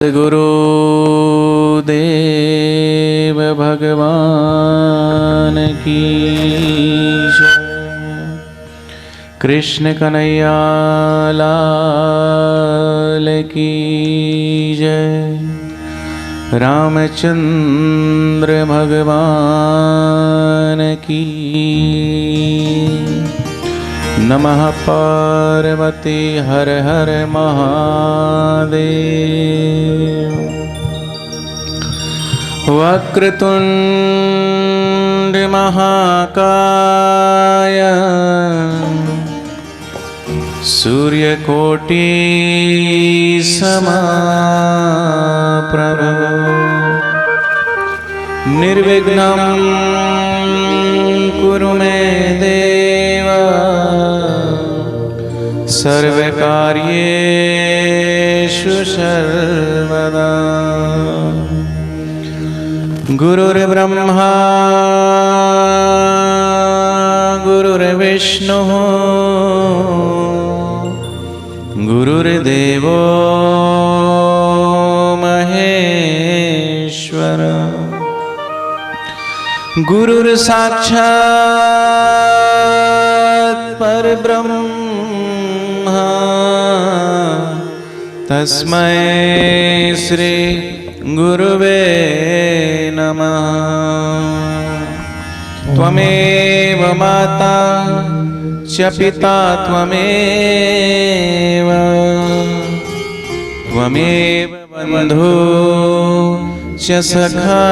गुरुदेव भगवान की जय। कृष्ण कन्हैया लाल की जय। रामचंद्र भगवान की नमः। पार्वती हर हर महादेव। वक्रतुंड महाकाय सूर्यकोटि समप्रभ निर्विघ्नं कुरु मे देव सर्वकार्येषु सर्वदा। गुरुर्ब्रह्मा गुरुर्विष्णुः गुरुर्देवो महेश्वर। गुरुर्साक्षात् परब्रह्म तस्मै श्री गुरुवे नमः। त्वमेव माता च पिता त्वमेव बन्धु च सखा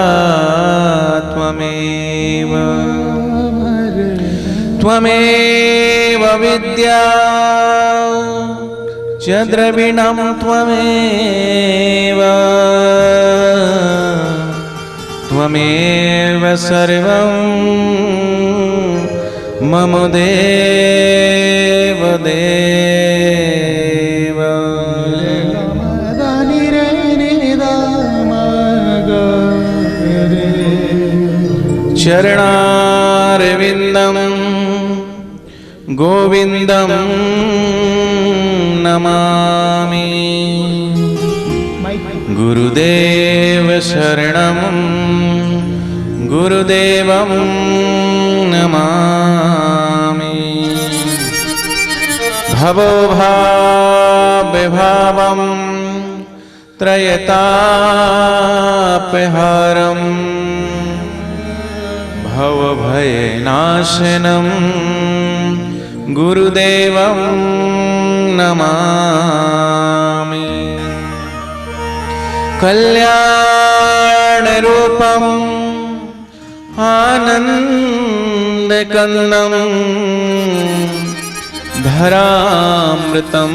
त्वमेव। त्वमेव विद्या च द्रविणं त्वमेव। त्वमेव सर्वं मम देव देव। चरणारविन्दं गोविन्दं नमामि। गुरुदेव शरणं गुरुदेवं नमामि। भवो भावं त्रयतापहारं भवभयनाशनं गुरुदेवं नमामि। कल्याणरूपं आनन्दकन्दं धरामृतं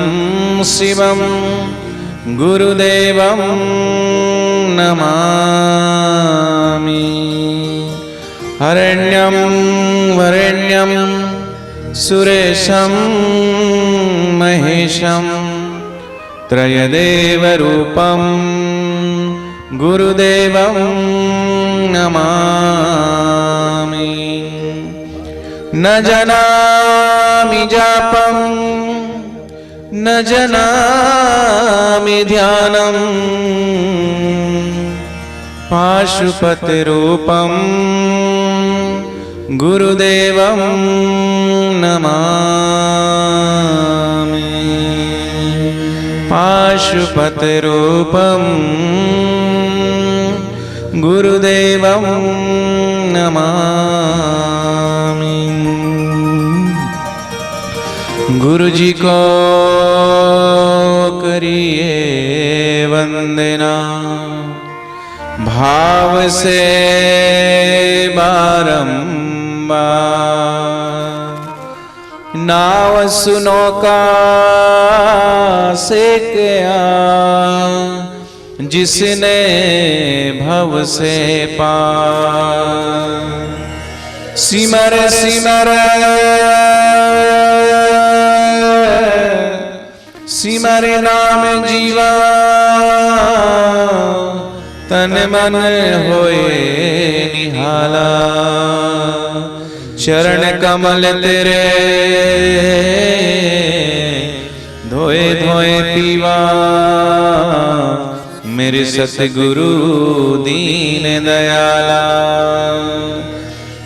शिवं गुरुदेवं नमामि। हरण्यं वरेण्यं सुरेशं महेशं त्रयदेवरूपं गुरुदेवं नमामि। न जानामि जापं न जानामि ध्यानं पाशुपतिरूपं गुरुदेवं नमामि। पाशुपतिरूपं गुरुदेवं नमामि। गुरुजी को करिए वंदना भाव से बारंबार। नाव सुनो का से क्या जिसने भव से पार। सिमर सिमर सिमर नाम जीवा तन मन होए निहाला। चरण कमल तेरे धोए धोए पीवा मेरे सतगुरु दीन दयाला।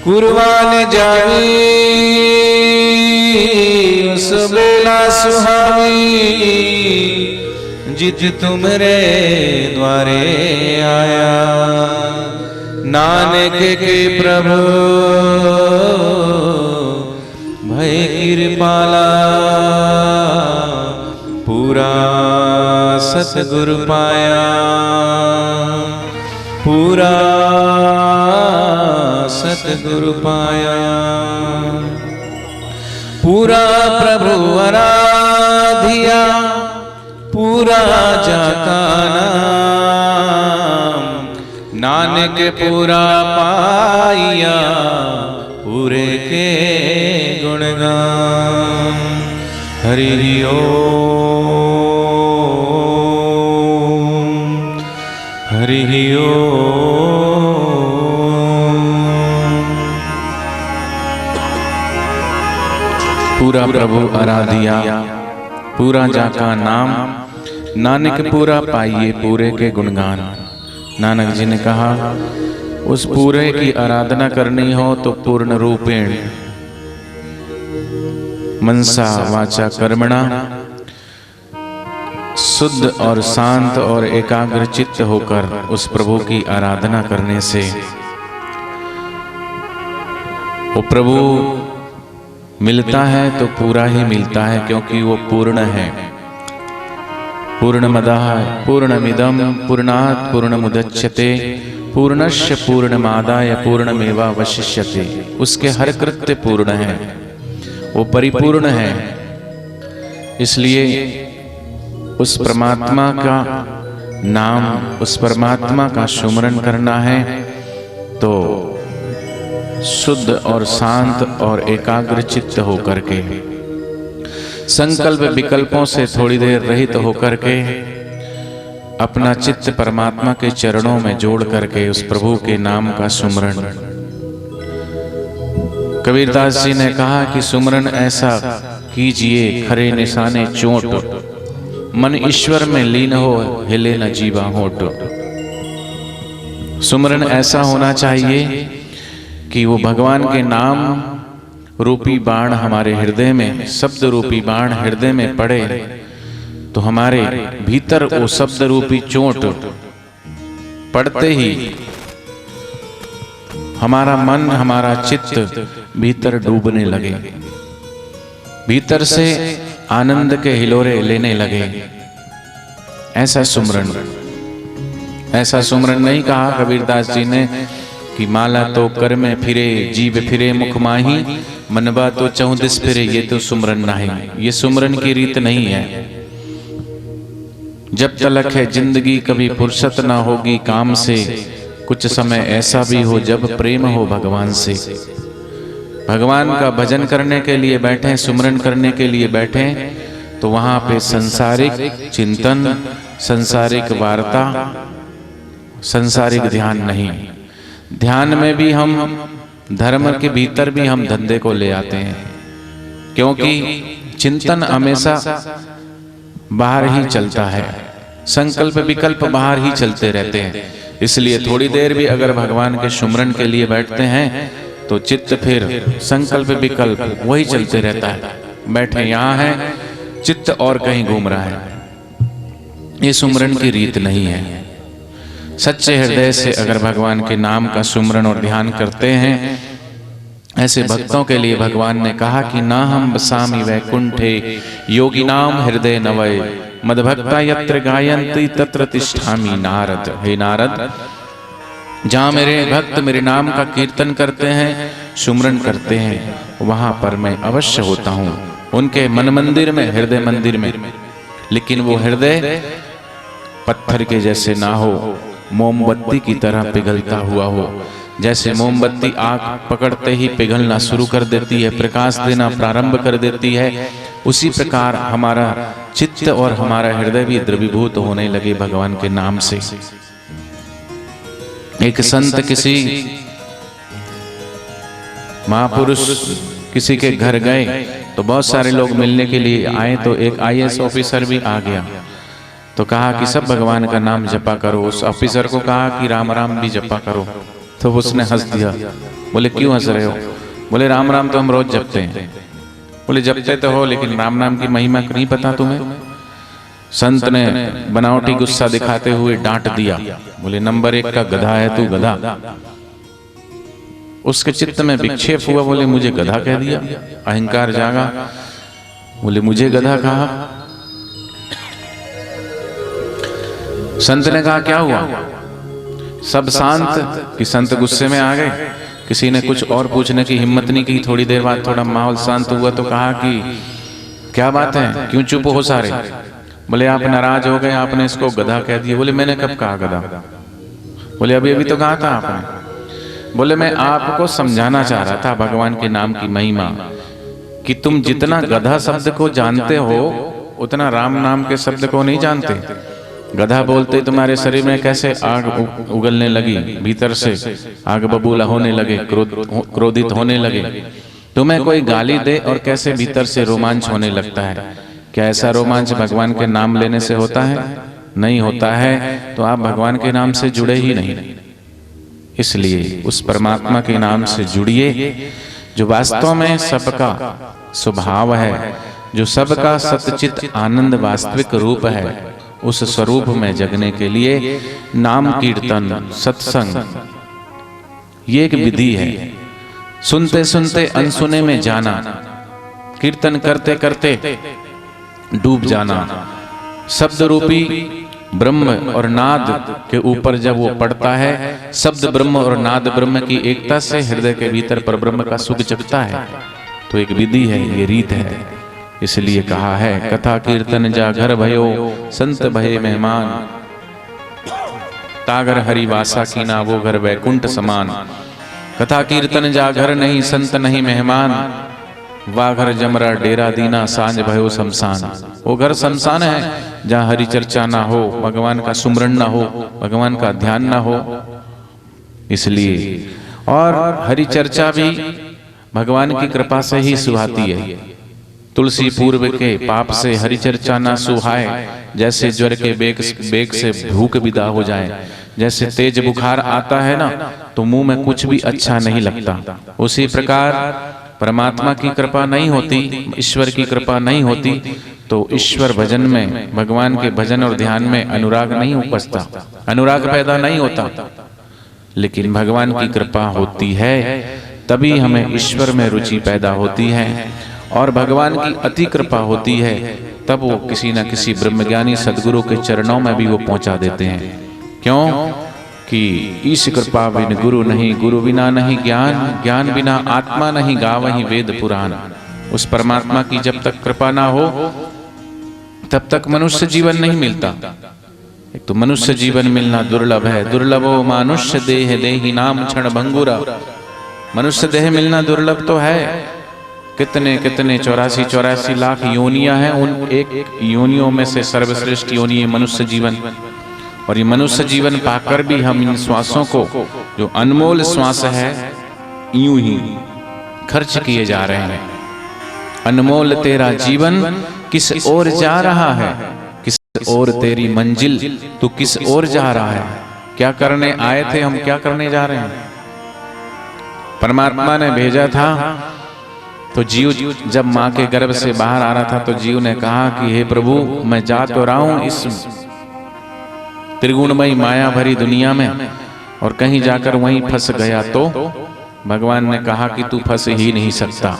कुर्बान जावी उस बेला सुहावी, जित तुमरे द्वारे आया। नानक के प्रभु भय कृपाला, पूरा सतगुरु पाया। पूरा सतगुरु पाया। पूरा प्रभु आराधिया, पूरा जाका नाम। नानक पूरा पाया, पूरे के गुणगान। हरि ओम, हरि ओम। पूरा प्रभु आराधिया, पूरा जाका नाम। नानक पूरा पाइए, पूरे के गुणगान। नानक जी ने कहा, उस पूरे की आराधना करनी हो तो पूर्ण रूपेण मनसा वाचा कर्मणा, शुद्ध और शांत और एकाग्र चित्त होकर उस प्रभु की आराधना करने से वो प्रभु मिलता है तो पूरा ही मिलता है, क्योंकि वो पूर्ण है। पूर्णमदः पूर्णमिदं पूर्णात् पूर्णमुदच्यते पूर्णस्य पूर्णमादाय पूर्णमेवावशिष्यते। उसके हर कृत्य पूर्ण है, वो परिपूर्ण है। इसलिए उस परमात्मा का नाम, उस परमात्मा का सुमरन करना है तो शुद्ध और शांत और एकाग्र चित्त होकर के, संकल्प विकल्पों से थोड़ी देर रहित होकर के, अपना चित्त परमात्मा के चरणों में जोड़ करके उस प्रभु के नाम का सुमरन। कबीरदास जी ने कहा कि सुमरन ऐसा कीजिए खरे निशाने चोट, मन ईश्वर में लीन हो हिले न जीवा होठ। सुमरन ऐसा होना चाहिए कि वो भगवान के नाम रूपी बाण हमारे हृदय में, शब्द रूपी बाण हृदय में पड़े तो हमारे भीतर वो शब्द रूपी चोट पड़ते ही हमारा मन, हमारा चित्त भीतर डूबने लगे, भीतर से आनंद के हिलोरे लेने लगे। ऐसा सुमरन, ऐसा सुमरन नहीं कहा कबीरदास जी ने कि माला तो कर में फिरे जीव फिरे मुख माही, मनवा तो चौदिस फिरे, ये तो सुमरन नहीं। ये सुमरन की रीत नहीं है। जब तलक है जिंदगी कभी फुर्सत ना होगी काम से, कुछ समय ऐसा भी हो जब प्रेम हो भगवान से। भगवान का भजन करने के लिए बैठे, सुमरन करने के लिए बैठे तो वहां पे संसारिक चिंतन, संसारिक वार्ता, संसारिक ध्यान नहीं। ध्यान में भी हम, धर्म के भीतर भी हम धंधे को ले आते हैं, क्योंकि चिंतन हमेशा बाहर ही चलता है, संकल्प विकल्प बाहर ही चलते रहते हैं। इसलिए थोड़ी देर भी अगर भगवान के सुमरन के लिए बैठते हैं तो चित्त फिर संकल्प विकल्प वही चलते रहता है। बैठे यहाँ हैं, चित्त और कहीं घूम रहा है। ये सुमरन की रीत नहीं है। सच्चे हृदय से अगर भगवान के नाम का सुमरन और ध्यान करते हैं, ऐसे भक्तों के लिए भगवान ने कहा कि ना हम बसामि वैकुंठे योगी नाम हृदय नवय, मदभक्ता यत्र गायन्ति तत्र तिष्ठामि नारद। हे नारद, जहाँ मेरे भक्त मेरे नाम का कीर्तन करते हैं, सुमरन करते हैं, वहां पर मैं अवश्य होता हूँ, उनके मन मंदिर में, हृदय मंदिर में। लेकिन वो हृदय पत्थर के जैसे ना हो, मोमबत्ती की तरह पिघलता हुआ हो। जैसे मोमबत्ती आग पकड़ते ही पिघलना शुरू कर देती है, प्रकाश देना प्रारंभ कर देती है, उसी प्रकार हमारा चित्त और हमारा हृदय भी द्रवीभूत होने लगे भगवान के नाम से। एक संत किसी महापुरुष किसी के घर गए तो बहुत सारे लोग मिलने के लिए आए, तो एक IAS ऑफिसर भी आ गया। तो कहा कि सब भगवान का नाम जपा करो। उस ऑफिसर को कहा कि राम राम भी जपा करो। तो उसने हंस दिया। बोले क्यों हंस रहे हो? बोले राम राम तो हम रोज जपते हैं। बोले जपते तो हो, लेकिन राम नाम की महिमा नहीं पता तुम्हें? संत ने बनावटी गुस्सा दिखाते हुए डांट दिया। बोले नंबर 1 का गधा है तू, गधा। उसके चित्त में विक्षेप हुआ। बोले मुझे गधा कह दिया? अहंकार जागा। बोले मुझे गधा कहा? संत ने कहा क्या हुआ? सब शांत कि संत गुस्से में आ गए। किसी ने कुछ और पूछने की हिम्मत नहीं की। थोड़ी देर बाद थोड़ा माहौल शांत हुआ तो कहा कि क्या बात है, क्यों चुप हो सारे? बोले आप नाराज हो गए, आपने इसको गधा कह दिया। बोले मैंने कब कहा गधा? बोले अभी अभी तो कहा था आपने। बोले मैं आपको समझाना चाह रहा था भगवान के नाम की महिमा, कि तुम जितना गधा शब्द को जानते हो उतना राम नाम के शब्द को नहीं जानते। गधा बोलते तुम्हारे शरीर में कैसे आग उगलने लगी, भीतर से आग बबूला होने लगे, क्रोधित होने लगे। तुम्हें कोई गाली दे और कैसे भीतर से रोमांच होने लगता है। क्या ऐसा रोमांच भगवान के नाम लेने से होता है? नहीं होता है। तो आप भगवान के नाम से जुड़े ही नहीं। इसलिए उस परमात्मा के नाम से जुड़िए जो वास्तव में सबका स्वभाव है, जो सबका सच्चित आनंद वास्तविक रूप है। उस स्वरूप में जगने के लिए नाम कीर्तन सत्संग ये एक विधि है। सुनते सुनते अनसुने में जाना, कीर्तन करते करते डूब जाना। शब्द रूपी ब्रह्म और नाद के ऊपर जब वो पड़ता है, शब्द ब्रह्म और नाद ब्रह्म की एकता से हृदय के भीतर पर ब्रह्म का सुख जगता है। तो एक विधि है, ये रीत है। इसलिए कहा है कथा कीर्तन जा घर भयो, संत भये मेहमान। तागर हरि वासा की ना वो घर वैकुंठ समान। कथा कीर्तन जा घर नहीं, संत नहीं मेहमान। वा घर जमरा डेरा दीना, सांझ भयो शमशान। वो घर शमशान है जहाँ हरि चर्चा ना हो, भगवान का सुमरण ना हो, भगवान का ध्यान ना हो। इसलिए और हरि चर्चा भी भगवान की कृपा से ही सुहाती है। तुलसी पूर्व के पाप से हरि चर्चा ना सुहाए। जैसे ज्वर के बेग से भूख विदा हो जाए, जैसे तेज बुखार आता है ना तो मुंह में कुछ भी अच्छा नहीं लगता, उसी प्रकार परमात्मा की कृपा नहीं होती, ईश्वर की कृपा नहीं होती तो ईश्वर भजन में, भगवान के भजन और ध्यान में अनुराग नहीं उपजता, अनुराग पैदा नहीं होता। लेकिन भगवान की कृपा होती है तभी हमें ईश्वर में रुचि पैदा होती है, और भगवान की अति कृपा होती है तब वो किसी न किसी ब्रह्मज्ञानी सदगुरु के चरणों में भी वो पहुंचा देते हैं। क्यों कि ईश कृपा बिन गुरु नहीं, गुरु बिना नहीं ज्ञान, ज्ञान बिना आत्मा नहीं, गावहि वेद पुराण। उस परमात्मा की जब तक कृपा ना हो तब तक मनुष्य जीवन नहीं मिलता। एक तो मनुष्य जीवन मिलना दुर्लभ है। दुर्लभो मानुष्य देह देहि नाम क्षण भंगुरा। मनुष्य देह मिलना दुर्लभ तो है। कितने कितने 84 लाख योनियां हैं, उन एक योनियों में से सर्वश्रेष्ठ योनि है मनुष्य जीवन। और ये मनुष्य जीवन पाकर भी हम इन श्वासों को, जो अनमोल श्वास है, यूं ही खर्च किए जा रहे हैं। अनमोल तेरा जीवन किस ओर जा रहा है, किस ओर तेरी मंजिल, तू किस ओर जा रहा है। क्या करने आए थे हम, क्या करने जा रहे हैं। परमात्मा ने भेजा था तो जीव जब मां के गर्भ से बाहर आ रहा था तो जीव ने कहा कि हे प्रभु मैं जा तो रहा हूं इस त्रिगुणमयी माया भरी दुनिया में, और कहीं जाकर वहीं फंस गया तो भगवान ने कहा कि तू फंस ही नहीं सकता।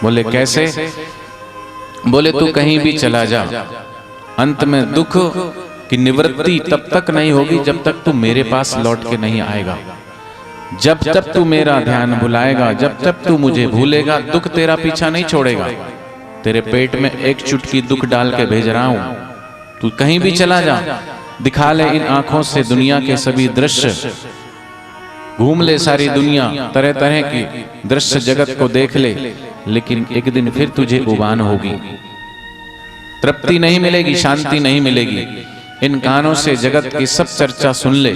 बोले कैसे? बोले तू कहीं भी चला जा, अंत में दुख की निवृत्ति तब तक नहीं होगी जब तक तू मेरे पास लौट के नहीं आएगा। जब तक तू मेरा ध्यान भुलाएगा, जब तक तू मुझे भूलेगा, दुख तेरा पीछा नहीं छोड़ेगा। तेरे पेट में एक चुटकी दुख डाल के भेज रहा हूं, तू कहीं भी चला जा, दिखा ले इन आंखों से दुनिया के सभी दृश्य, घूम ले सारी दुनिया, तरह तरह की दृश्य जगत को देख ले, लेकिन एक दिन फिर तुझे उबान होगी, तृप्ति नहीं मिलेगी, शांति नहीं मिलेगी। इन कानों से जगत की सब चर्चा सुन ले,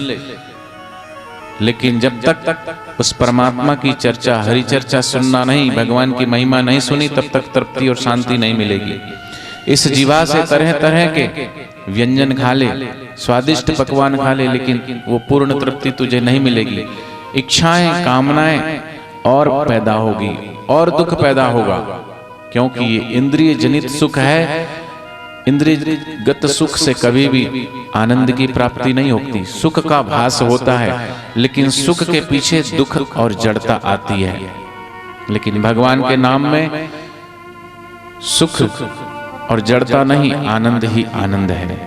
लेकिन जब तक उस परमात्मा की चर्चा, हरि चर्चा सुनना नहीं, भगवान की महिमा नहीं सुनी, तब तक तृप्ति और शांति नहीं मिलेगी। इस जीवा से तरह तरह के व्यंजन खा ले, स्वादिष्ट पकवान खा ले, लेकिन वो पूर्ण तृप्ति तुझे नहीं मिलेगी। इच्छाएं, कामनाएं और पैदा होगी और दुख पैदा होगा, क्योंकि ये इंद्रिय जनित सुख है। इंद्रियगत सुख से कभी भी आनंद की प्राप्ति नहीं होती। सुख का भास होता है, लेकिन सुख के पीछे दुख और जड़ता आती है। लेकिन भगवान के नाम में सुख और जड़ता नहीं, आनंद ही आनंद है।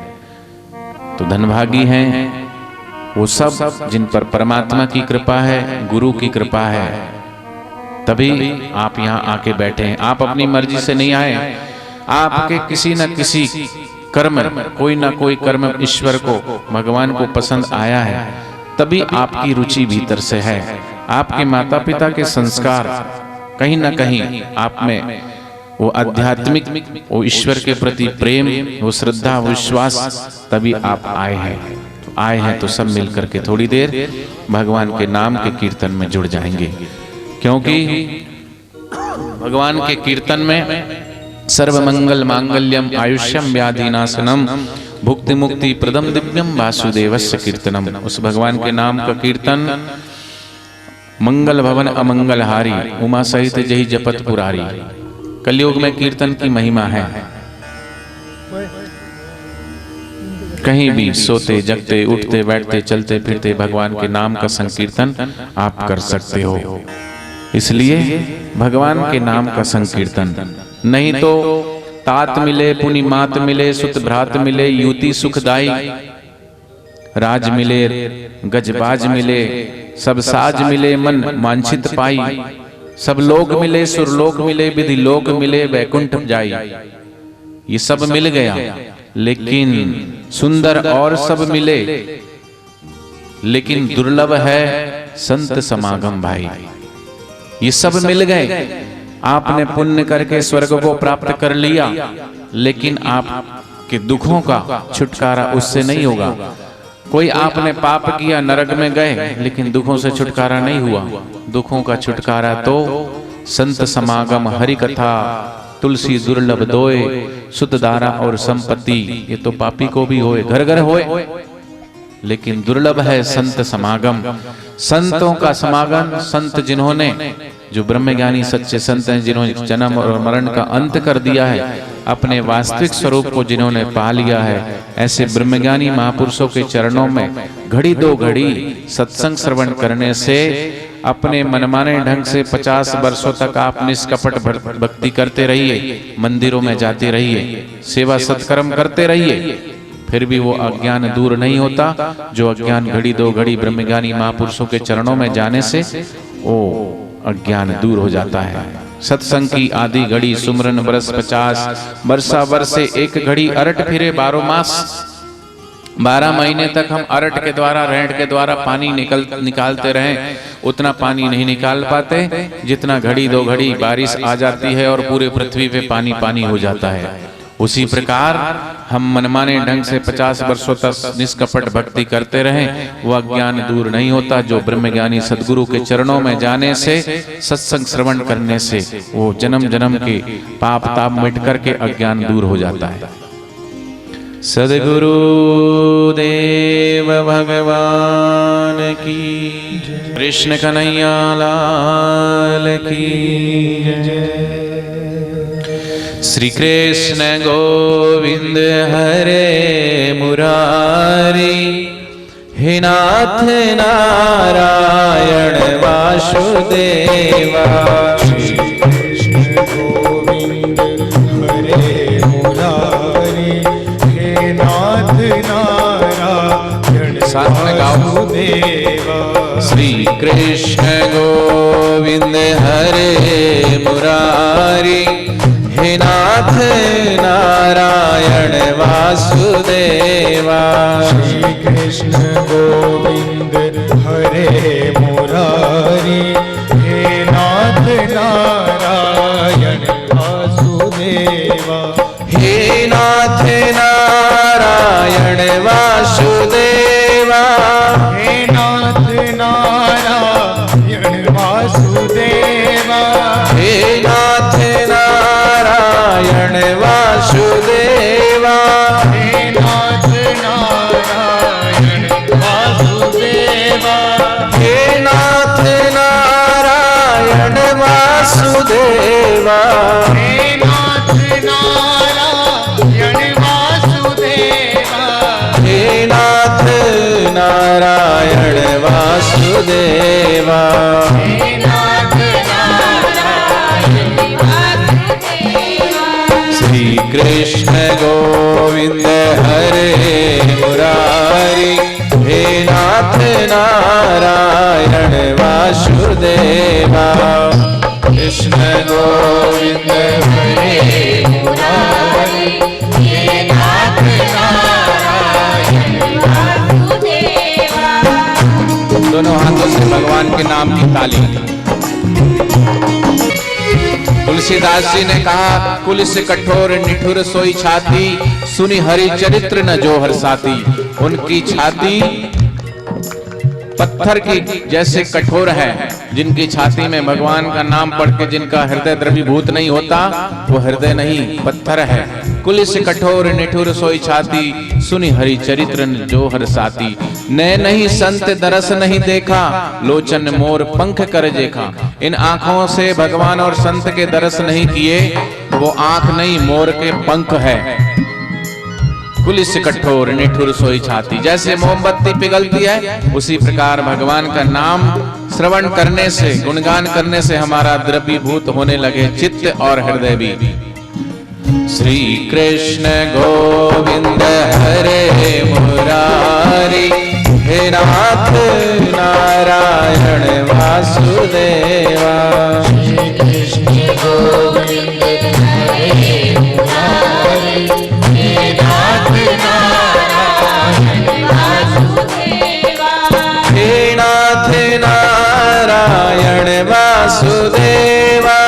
तो धनभागी हैं वो सब जिन पर परमात्मा की कृपा है, गुरु की कृपा है, तभी आप यहाँ आके बैठे हैं। आप अपनी मर्जी से नहीं आए, आपके किसी न किसी कर्म, कोई ना कोई कर्म ईश्वर को, भगवान को पसंद आया है, तभी आपकी रुचि भीतर से है। आपके माता पिता के संस्कार कहीं ना कहीं आप में वो आध्यात्मिक, वो ईश्वर के प्रति प्रेम, वो श्रद्धा, वो विश्वास, तभी आप आए हैं। तो आए हैं तो सब मिलकर के थोड़ी देर भगवान के नाम के कीर्तन में जुड़ जाएंगे, क्योंकि भगवान के कीर्तन में सर्वमंगल मांगल्यम आयुष्यम व्याधिनाशनम भुक्ति मुक्ति प्रदम दिव्यम वासुदेवस्य कीर्तनम। उस भगवान के नाम का कीर्तन मंगल भवन अमंगल हारी, उमा सहित जही जपत पुरारी। कलयुग में कीर्तन की महिमा है। कहीं भी सोते जगते उठते बैठते चलते फिरते भगवान के नाम का संकीर्तन आप कर सकते हो। इसलिए भगवान के नाम का संकीर्तन, नहीं तो तात मिले पुनि मात मिले, सुत भ्रात मिले, युति सुखदाई, राज मिले गजबाज मिले, सब साज मिले मन वांछित पाई, सब लोक मिले सुरलोक मिले, विधि लोक मिले वैकुंठ जाई। ये सब मिल गया, लेकिन सुंदर और सब मिले, लेकिन दुर्लभ है संत समागम भाई। ये सब मिल गए, आपने पुण्य करके स्वर्ग को प्राप्त कर लिया, लेकिन आपके दुखों का छुटकारा उससे नहीं होगा। कोई आपने पाप किया, नरक में गए, लेकिन दुखों से छुटकारा नहीं हुआ। दुखों का छुटकारा तो संत समागम, हरि कथा, तुलसी दुर्लभ दोए, सुत दारा और संपत्ति। ये तो पापी को भी होए, घर घर होए, लेकिन दुर्लभ है संत समागम। संतों का समागम, संत जिन्होंने, जो ब्रह्मज्ञानी सच्चे संत हैं, जिन्होंने जन्म और मरण का अंत कर दिया है, अपने वास्तविक स्वरूप को जिन्होंने पा लिया है, ऐसे ब्रह्मज्ञानी महापुरुषों के चरणों में घड़ी दो घड़ी सत्संग श्रवण करने से अपने मनमाने ढंग से 50 वर्षों तक आप निष्कपट भक्ति करते रहिए, मंदिरों में जाते रहिए, सेवा सत्कर्म करते रहिए, फिर भी वो अज्ञान दूर नहीं होता। जो अज्ञान घड़ी दो घड़ी ब्रह्मज्ञानी महापुरुषों के चरणों में जाने से वो अज्ञान दूर हो जाता है। सत्संग की आधी घड़ी सुमरन बरस 50, वर्षा वर्षे एक घड़ी अरट फिरे 12 मास। 12 महीने तक हम अरट के द्वारा, रेंट के द्वारा पानी निकालते रहें, उतना पानी नहीं निकाल पाते जितना घड़ी दो घड़ी बारिश आ जाती है और पूरे पृथ्वी पे पानी पानी हो जाता है। उसी प्रकार हम मनमाने ढंग से 50 वर्षों तक निष्कपट भक्ति करते रहें, वो अज्ञान दूर नहीं होता। जो ब्रह्मज्ञानी सदगुरु के चरणों में जाने से, सत्संग श्रवण करने से, वो जन्म जन्म के पाप ताप मिट करके अज्ञान दूर हो जाता है। सदगुरु देव भगवान की, कृष्ण कन्हैया लाल की जय। श्री कृष्ण गोविंद हरे मुरारी, हे नाथ नारायण वासुदेवा। श्री कृष्ण गोविंद हरे मुरारी, हे नाथ नारायण वासुदेवा। श्री कृष्ण गोविंद हरे मुरारी, हे नाथ नारायण वासुदेवा। श्री कृष्ण गोविंद हरे मुरारी, हे नाथ नारायण वासुदेवा। हे नाथ नारायण वासुदेवा, हे नाथ नारायण वासुदेवा। हे नाथ नारायण वासुदेवा। वासुदेवा हे नाथ नारायण वासुदेवा हे नाथ नारायण वासुदेवा हे नाथ नारायण वासुदेवा श्री कृष्ण गोविंद हरे मुरारी हे नाथ नारायण वासुदेवा कृष्ण गोविंद हरे मुरारी हे नाथ नारायण वासुदेवा दोनों हाथों से भगवान के नाम की ताली। तुलसीदास जी ने कहा कुल से कठोर निठुर सोई छाती सुनी हरि चरित्र न जो हर साथी। उनकी छाती पत्थर की जैसे कठोर है, जिनकी छाती में भगवान का नाम पढ़ के जिनका हृदय द्रवीभूत नहीं होता वो हृदय नहीं पत्थर है। कुल से कठोर निठुर सोई छाती सुनी हरि चरित्र न जो हर साथी। नैन नहीं संत दरस नहीं देखा लोचन मोर पंख कर देखा। इन आंखों से भगवान और संत के दरस नहीं किए वो आंख नहीं मोर के पंख है। कुलिस कठोर निठुर सोई छाती। जैसे मोमबत्ती पिघलती है उसी प्रकार भगवान का नाम श्रवण करने से गुणगान करने से हमारा द्रवीभूत होने लगे चित्त और हृदय भी। श्री कृष्ण गोविंद हरे मुरारी हे नाथ नारायण वासुदेवा श्री कृष्ण गोविंद हरे मुरारी हे नाथ नारायण वासुदेवा हे नाथ नारायण वासुदेवा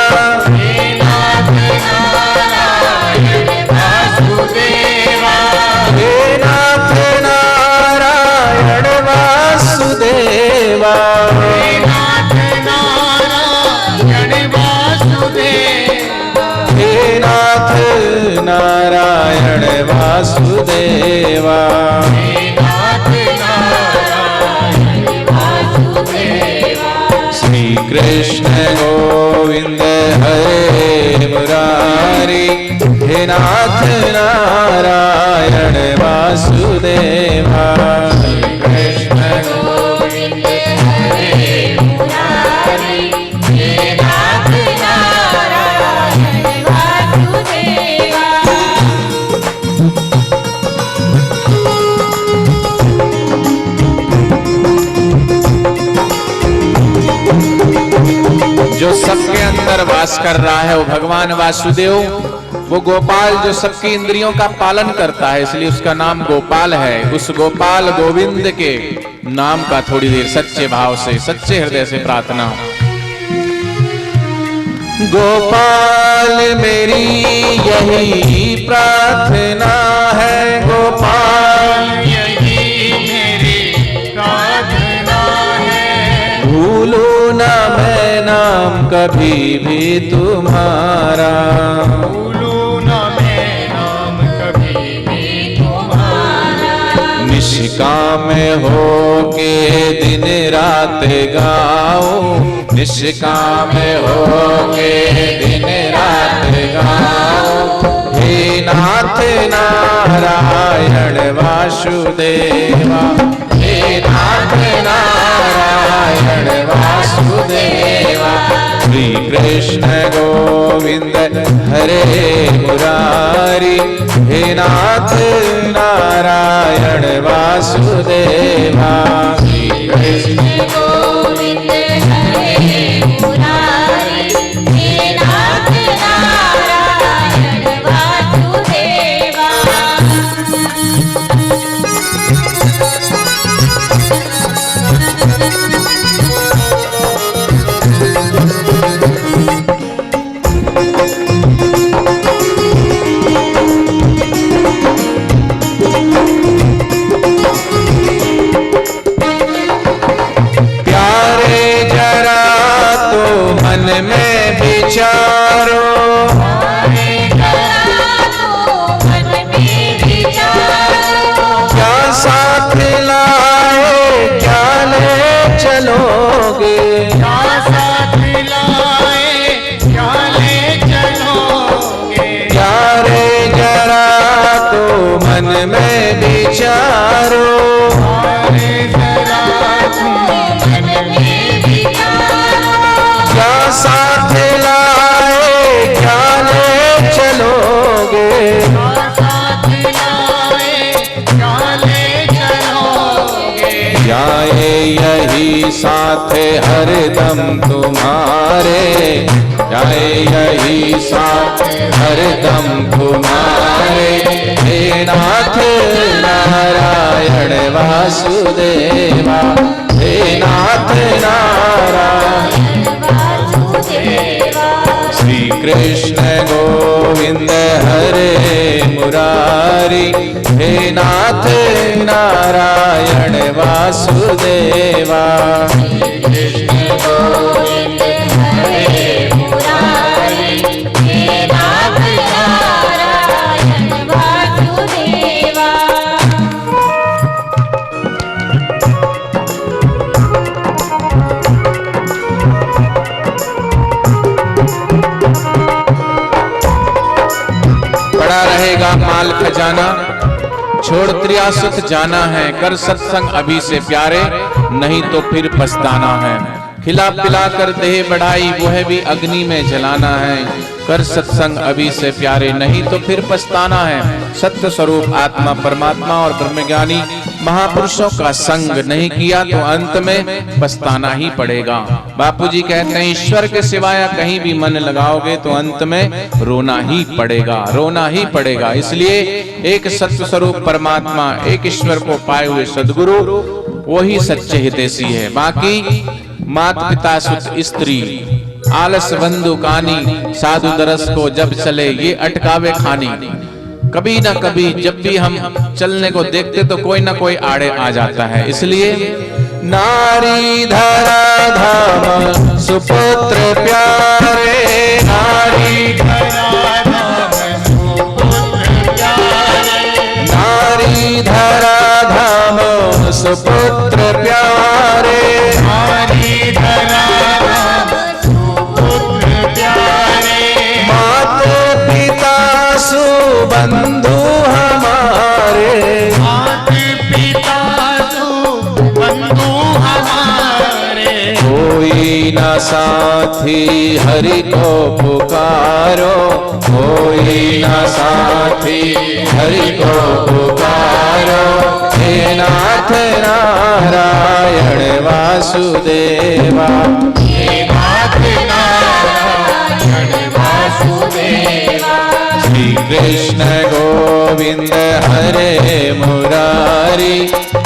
हे नाथ नारायण वासुदेवा हे नाथ नारायण वासुदेवा हे नाथ नारायण वासुदेवा हे नाथ नारायण वासुदेवा हे नाथ नारायण वासुदेवा श्री कृष्ण गोविंद हरे मुरारी हे नाथ नारायण वासुदेवा कृष्ण गोविंद हरे मुरारी हे नाथ नारायण वासुदेवा जो सबके अंदर वास कर रहा है वो भगवान वासुदेव, वो गोपाल जो सबकी इंद्रियों का पालन करता है इसलिए उसका नाम गोपाल है। उस गोपाल गोविंद के नाम का थोड़ी देर सच्चे भाव से सच्चे हृदय से प्रार्थना। गोपाल मेरी यही प्रार्थना है, गोपाल यही मेरी प्रार्थना है भूलू न मैं नाम कभी भी तुम्हारा। भूलू न मैं नाम कभी भी तुम्हारा निष्काम हो के दिन रात गाओ, निष्काम हो के दिन रात गाओ। हे नाथ नारायण वासुदेवा, हे नाथ नारायण वासुदेवा। श्री कृष्ण गोविंद हरे मुरारी हे नाथ नारायण वासुदेवा। श्री कृष्ण गोविंद हरे मुरारी हे नाथ नारायण वासुदेवा। जाए यही साथ हरदम तुम्हारे, जाए यही साथ हरदम तुम्हारे, हे नाथ नारायण वासुदेवा, हे नाथ नारायण वासुदेवा। श्री कृष्ण गोविंद हरे मुरारी, हे नाथ नारायण वासुदेवा। कृष्ण गोविंद हरे मुरारी, हे नाथ नारायण वासुदेवा। पड़ा रहेगा माल खजाना, छोड़ त्रियासुत जाना है, कर सत्संग अभी से प्यारे, नहीं तो फिर पछताना है। खिला पिला कर देह बढ़ाई, वह भी अग्नि में जलाना है, कर सत्संग अभी से प्यारे, नहीं तो फिर पछताना है। सत्य स्वरूप आत्मा परमात्मा और ब्रह्मज्ञानी महापुरुषों का संग नहीं किया तो अंत में पछताना ही पड़ेगा। बापूजी कहते हैं ईश्वर के सिवाय कहीं भी मन लगाओगे तो अंत में रोना ही पड़ेगा, रोना ही पड़ेगा। इसलिए एक सत्य स्वरूप परमात्मा, एक ईश्वर को पाए हुए सद्गुरु, वही सच्चे हितैषी है। बाकी मात पिता सुत स्त्री आलस बंधु कानी, साधु दरस को जब चले ये अटकावे खानी। कभी ना कभी जब भी हम चलने को देखते तो कोई ना कोई आड़े आ जाता है। इसलिए नारी धरा धाम सुपुत्र प्यारे, नारी धरा धाम सुपुत्र प्यारे, नारी धरा धाम सुपुत्र प्यारे, नारी धरा धाम सुपुत्र प्यारे, मात पिता सुबंधु हमारे, मात पिता सुबंधु हमारे, कोई न साथी हरि को पुकारो, कोई न साथी हरि को पुकारो, हे नाथ नारायण वासुदेवा, हे नाथ नारायण वासुदेवा। श्री कृष्ण गोविंद हरे मुरारी,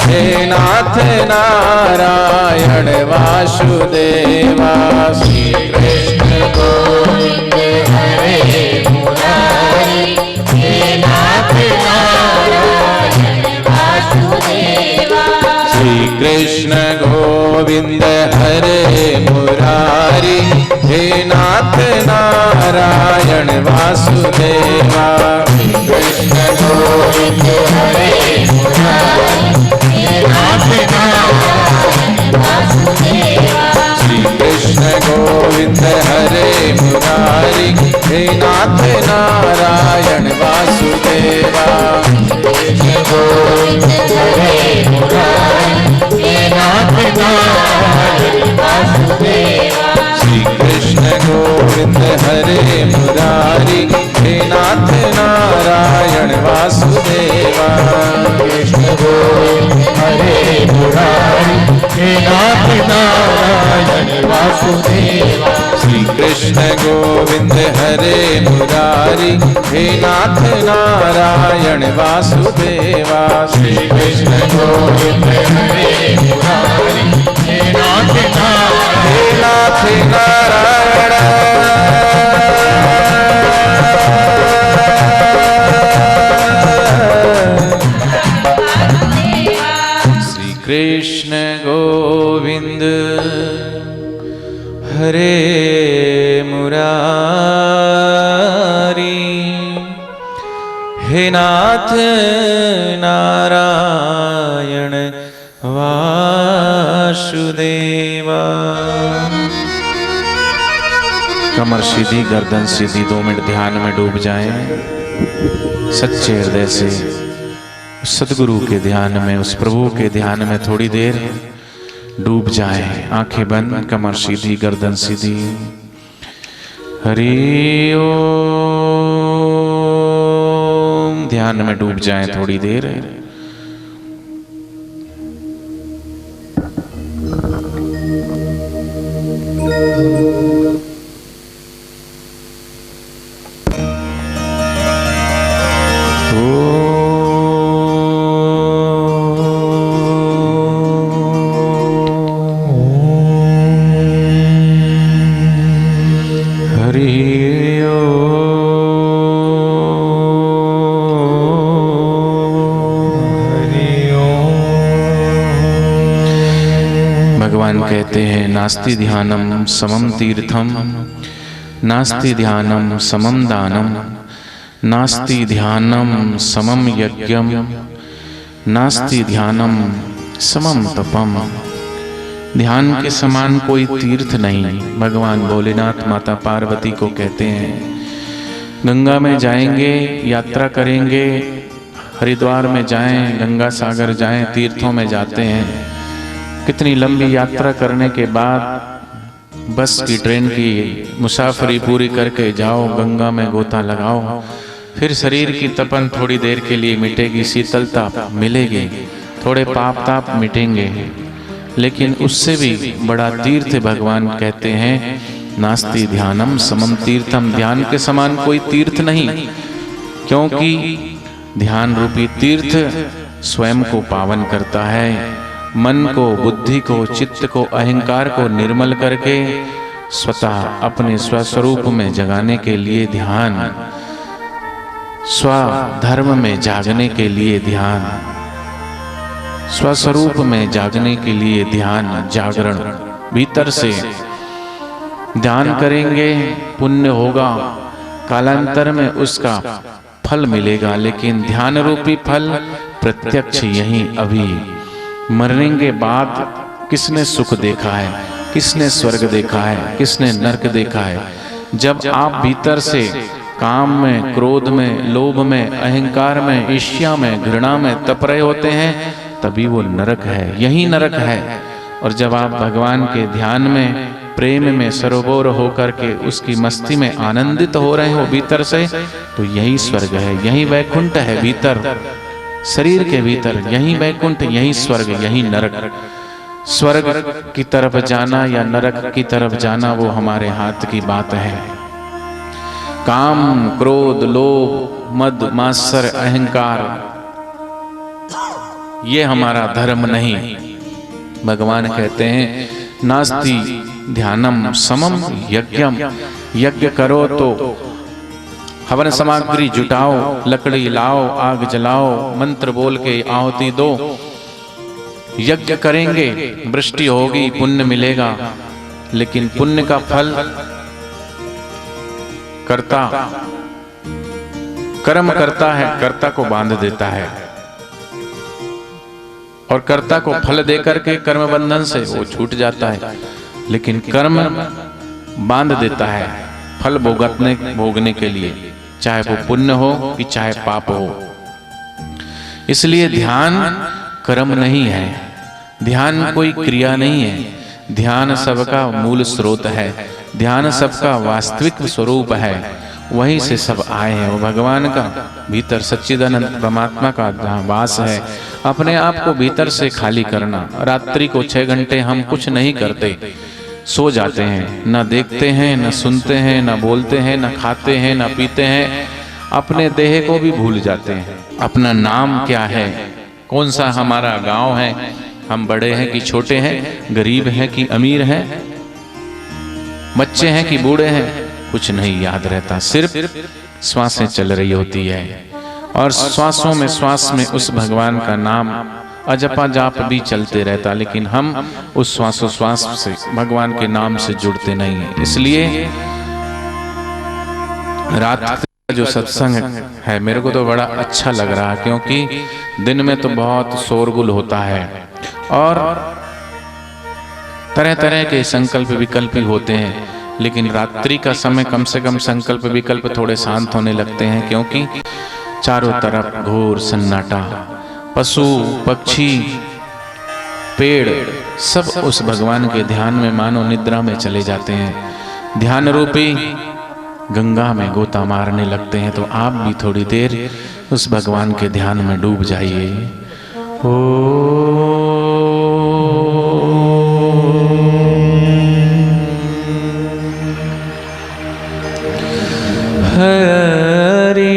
हे नाथ नारायण वासुदेवा। श्री कृष्ण गोविंद हरे मुरारी, हे नाथ नारायण वासुदेवा। श्री कृष्ण गोविंद हरे मुरारी, हे नाथ नारायण वासुदेवा। कृष्ण गोविंद हरे मुरारी, हे नाथ नारायण वासुदेवा। श्री कृष्ण गोविंद हरे मुरारी, हे नाथ नारायण वासुदेवा। कृष्ण गोविंद हरे मुरारी, हे नाथ नारायण वासुदेवा। श्री कृष्ण गोविंद हरे मुरारी, हे नाथ नारायण वासुदेवा। कृष्ण गोविंद हरे मुरारी, हे नाथ नारायण वासुदेवा। श्री कृष्ण गोविंद हरे मुरारी, हे नाथ नारायण वासुदेवा। श्री कृष्ण गोविंद हरे मुरारी, हे नाथ नारायण, हे नाथ नारायण श्री कृष्ण गोविंद हरे मुरारी, हे नाथ नारायण वासुदेवा। कमर सीधी, गर्दन सीधी, 2 मिनट ध्यान में डूब जाएं। सच्चे हृदय से सतगुरु के ध्यान में, उस प्रभु के ध्यान में थोड़ी देर डूब जाएं। आंखें बंद, कमर सीधी, गर्दन सीधी। हरि ओम। ध्यान में डूब जाएं थोड़ी देर। भगवान कहते हैं नास्ति ध्यानम समम तीर्थम, नास्ति ध्यानम समम दानम, नास्ति ध्यानम समम यज्ञम, नास्ति ध्यानम समम तपम। ध्यान के समान कोई तीर्थ नहीं। भगवान भोलेनाथ माता पार्वती को कहते हैं गंगा में जाएंगे, यात्रा करेंगे, हरिद्वार में जाएं, गंगा सागर जाएं, तीर्थों में जाते हैं। कितनी लंबी यात्रा करने के बाद बस की ट्रेन की मुसाफरी पूरी करके जाओ, गंगा में गोता लगाओ, फिर शरीर की तपन थोड़ी देर के लिए मिटेगी, शीतलता मिलेगी, थोड़े पाप ताप मिटेंगे, लेकिन उससे भी बड़ा तीर्थ भगवान कहते हैं नास्ति ध्यानम समम तीर्थम। ध्यान के समान कोई तीर्थ नहीं, क्योंकि ध्यान रूपी तीर्थ स्वयं को पावन करता है। मन को, बुद्धि को, चित्त को, अहंकार को निर्मल करके स्वतः अपने स्वस्वरूप में जगाने के लिए ध्यान, स्वधर्म में जागने के लिए ध्यान, स्वस्वरूप में जागने के लिए ध्यान, जागरण। भीतर से ध्यान करेंगे, पुण्य होगा, कालांतर में उसका फल मिलेगा, लेकिन ध्यान रूपी फल प्रत्यक्ष यहीं अभी। मरने के बाद किसने सुख देखा है, किसने स्वर्ग देखा है, किसने नरक देखा है? जब आप भीतर से काम में, क्रोध में, लोभ में, अहंकार में, ईर्ष्या में, घृणा में तप रहे होते हैं, तभी वो नरक है, यही नरक है। और जब आप भगवान के ध्यान में, प्रेम में सरोवर होकर के उसकी मस्ती में आनंदित हो रहे हो भीतर से, तो यही स्वर्ग है, यही वैकुंठ है। भीतर शरीर के भीतर यही वैकुंठ, यही स्वर्ग, यही नरक। स्वर्ग की तरफ जाना या नरक की तरफ जाना वो हमारे हाथ की बात है। काम, क्रोध, लोभ, मद, मात्सर्य, अहंकार, ये हमारा धर्म नहीं। भगवान कहते हैं नास्ति ध्यानम समम यज्ञम। यज्ञ करो तो हवन सामग्री जुटाओ, लकड़ी लाओ, आग जलाओ, मंत्र बोल के आहुति दो, यज्ञ करेंगे, वृष्टि होगी, पुण्य मिलेगा, लेकिन पुण्य का फल कर्ता कर्म करता है, कर्ता को बांध देता है, और कर्ता को फल देकर के कर्म बंधन से वो छूट जाता है, लेकिन कर्म बांध देता है फल भोगने के लिए, चाहे वो पुण्य हो कि चाहे पाप हो। इसलिए ध्यान कर्म नहीं है, ध्यान कोई क्रिया नहीं है, ध्यान सबका मूल स्रोत है, ध्यान सबका वास्तविक स्वरूप है, वहीं से सब आए हैं। वो भगवान का भीतर सच्चिदानंद परमात्मा का वास है। अपने आप को भीतर से खाली करना। रात्रि को 6 घंटे हम कुछ नहीं करते, सो जाते हैं, न देखते हैं, न सुनते हैं, न बोलते हैं, न खाते हैं, न पीते हैं, अपने देह को भी भूल जाते हैं। अपना नाम क्या है, कौन सा हमारा गांव है, हम बड़े हैं कि छोटे हैं, गरीब हैं कि अमीर हैं, बच्चे हैं कि बूढ़े हैं, कुछ नहीं याद रहता। सिर्फ श्वासें चल रही होती है, और श्वासों में, श्वास में उस भगवान का नाम अजपा जाप भी चलते रहता, लेकिन हम उस श्वासोश्वास से, भगवान के नाम से जुड़ते नहीं हैं। इसलिए रात का जो सत्संग है मेरे को तो बड़ा अच्छा लग रहा है, क्योंकि दिन में तो बहुत शोरगुल होता है और तरह तरह के संकल्प विकल्प होते हैं, लेकिन रात्रि का समय कम से कम संकल्प विकल्प थोड़े शांत होने लगते हैं, क्योंकि चारों तरफ घोर सन्नाटा, पशु पक्षी पेड़ सब उस भगवान के ध्यान में मानो निद्रा में चले जाते हैं, ध्यान रूपी गंगा में गोता मारने लगते हैं। तो आप भी थोड़ी देर उस भगवान के ध्यान में डूब जाइए। हरि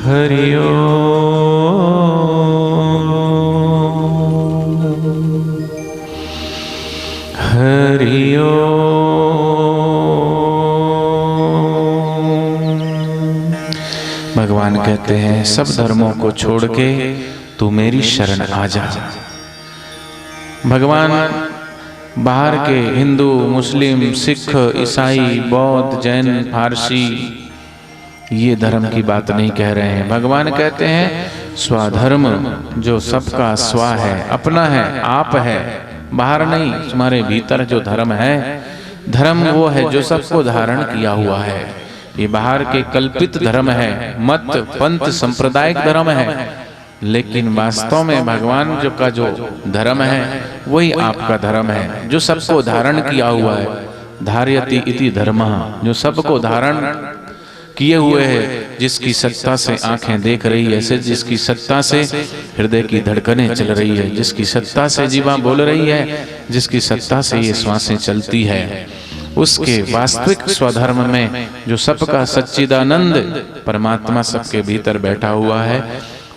हरि हरि भगवान कहते हैं सब धर्मों को छोड़ के तू मेरी शरण आ जा। भगवान बाहर के हिंदू, मुस्लिम, सिख, ईसाई, बौद्ध, जैन, फारसी ये धर्म की बात नहीं कह रहे हैं। भगवान कहते हैं स्वधर्म जो सबका स्व है, अपना है, आप है, बाहर नहीं, तुम्हारे भीतर जो धर्म है, धर्म वो है जो सबको धारण किया हुआ है। ये बाहर के कल्पित धर्म है, मत, पंथ, सांप्रदायिक धर्म है, लेकिन वास्तव में भगवान जो का जो धर्म है वही आपका धर्म है जो सबको धारण किया हुआ है। धार्यति इति धर्मः, जो सबको धारण किए हुए है, जिसकी सत्ता से आंखें देख रही है, ऐसे जिसकी सत्ता से हृदय की धड़कनें चल रही है, जिसकी सत्ता से जीवा बोल रही है, जिसकी सत्ता से ये श्वासें चलती है, उसके वास्तविक स्वधर्म में जो सबका सच्चिदानंद परमात्मा सबके भीतर बैठा हुआ है,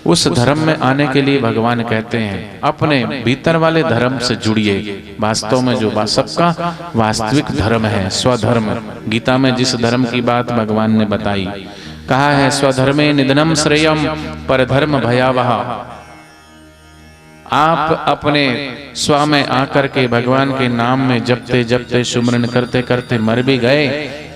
उस धर्म में आने के लिए भगवान कहते हैं अपने भीतर वाले धर्म से जुड़िए। वास्तव में जो सबका वास्तविक धर्म है, स्वधर्म। गीता में जिस धर्म की बात भगवान ने बताई, कहा है स्वधर्मे निधनम श्रेयम परधर्म भयावह। आप अपने स्व में आकर के भगवान के नाम में जपते जपते सुमरन करते करते मर भी गए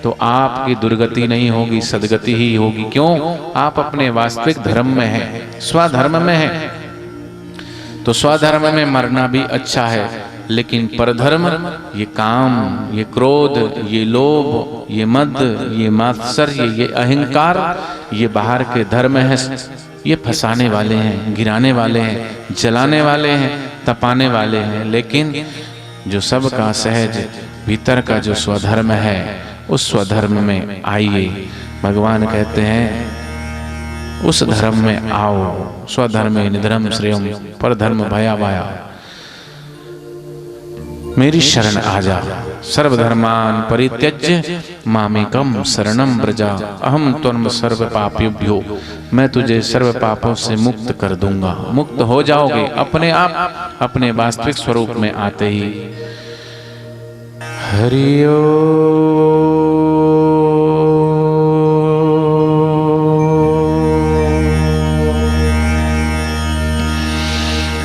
तो आपकी दुर्गति नहीं होगी, सदगति ही होगी। क्यों? आप अपने वास्तविक धर्म में हैं, स्वधर्म में हैं। तो स्वधर्म में मरना भी अच्छा है, लेकिन परधर्म, ये काम, ये क्रोध, ये लोभ, ये मद, ये मात्सर्य, ये अहंकार, ये बाहर के धर्म है। ये फंसाने वाले हैं, गिराने वाले हैं, जलाने वाले हैं, तपाने वाले हैं। लेकिन जो सबका सहज भीतर का जो स्वधर्म है, उस स्वधर्म में आइए। भगवान कहते हैं उस धर्म में आओ। स्वधर्मे निधनम श्रेयम परधर्म भयावह, मेरी शरण आ जा। सर्वधर्मान परित्यज्य मामेकम शरणम व्रजा अहम त्वं सर्व पापेभ्यो, मैं तुझे सर्व पापों से मुक्त कर दूंगा। मुक्त हो जाओगे अपने आप, अपने वास्तविक स्वरूप में आते ही। हरि ओम।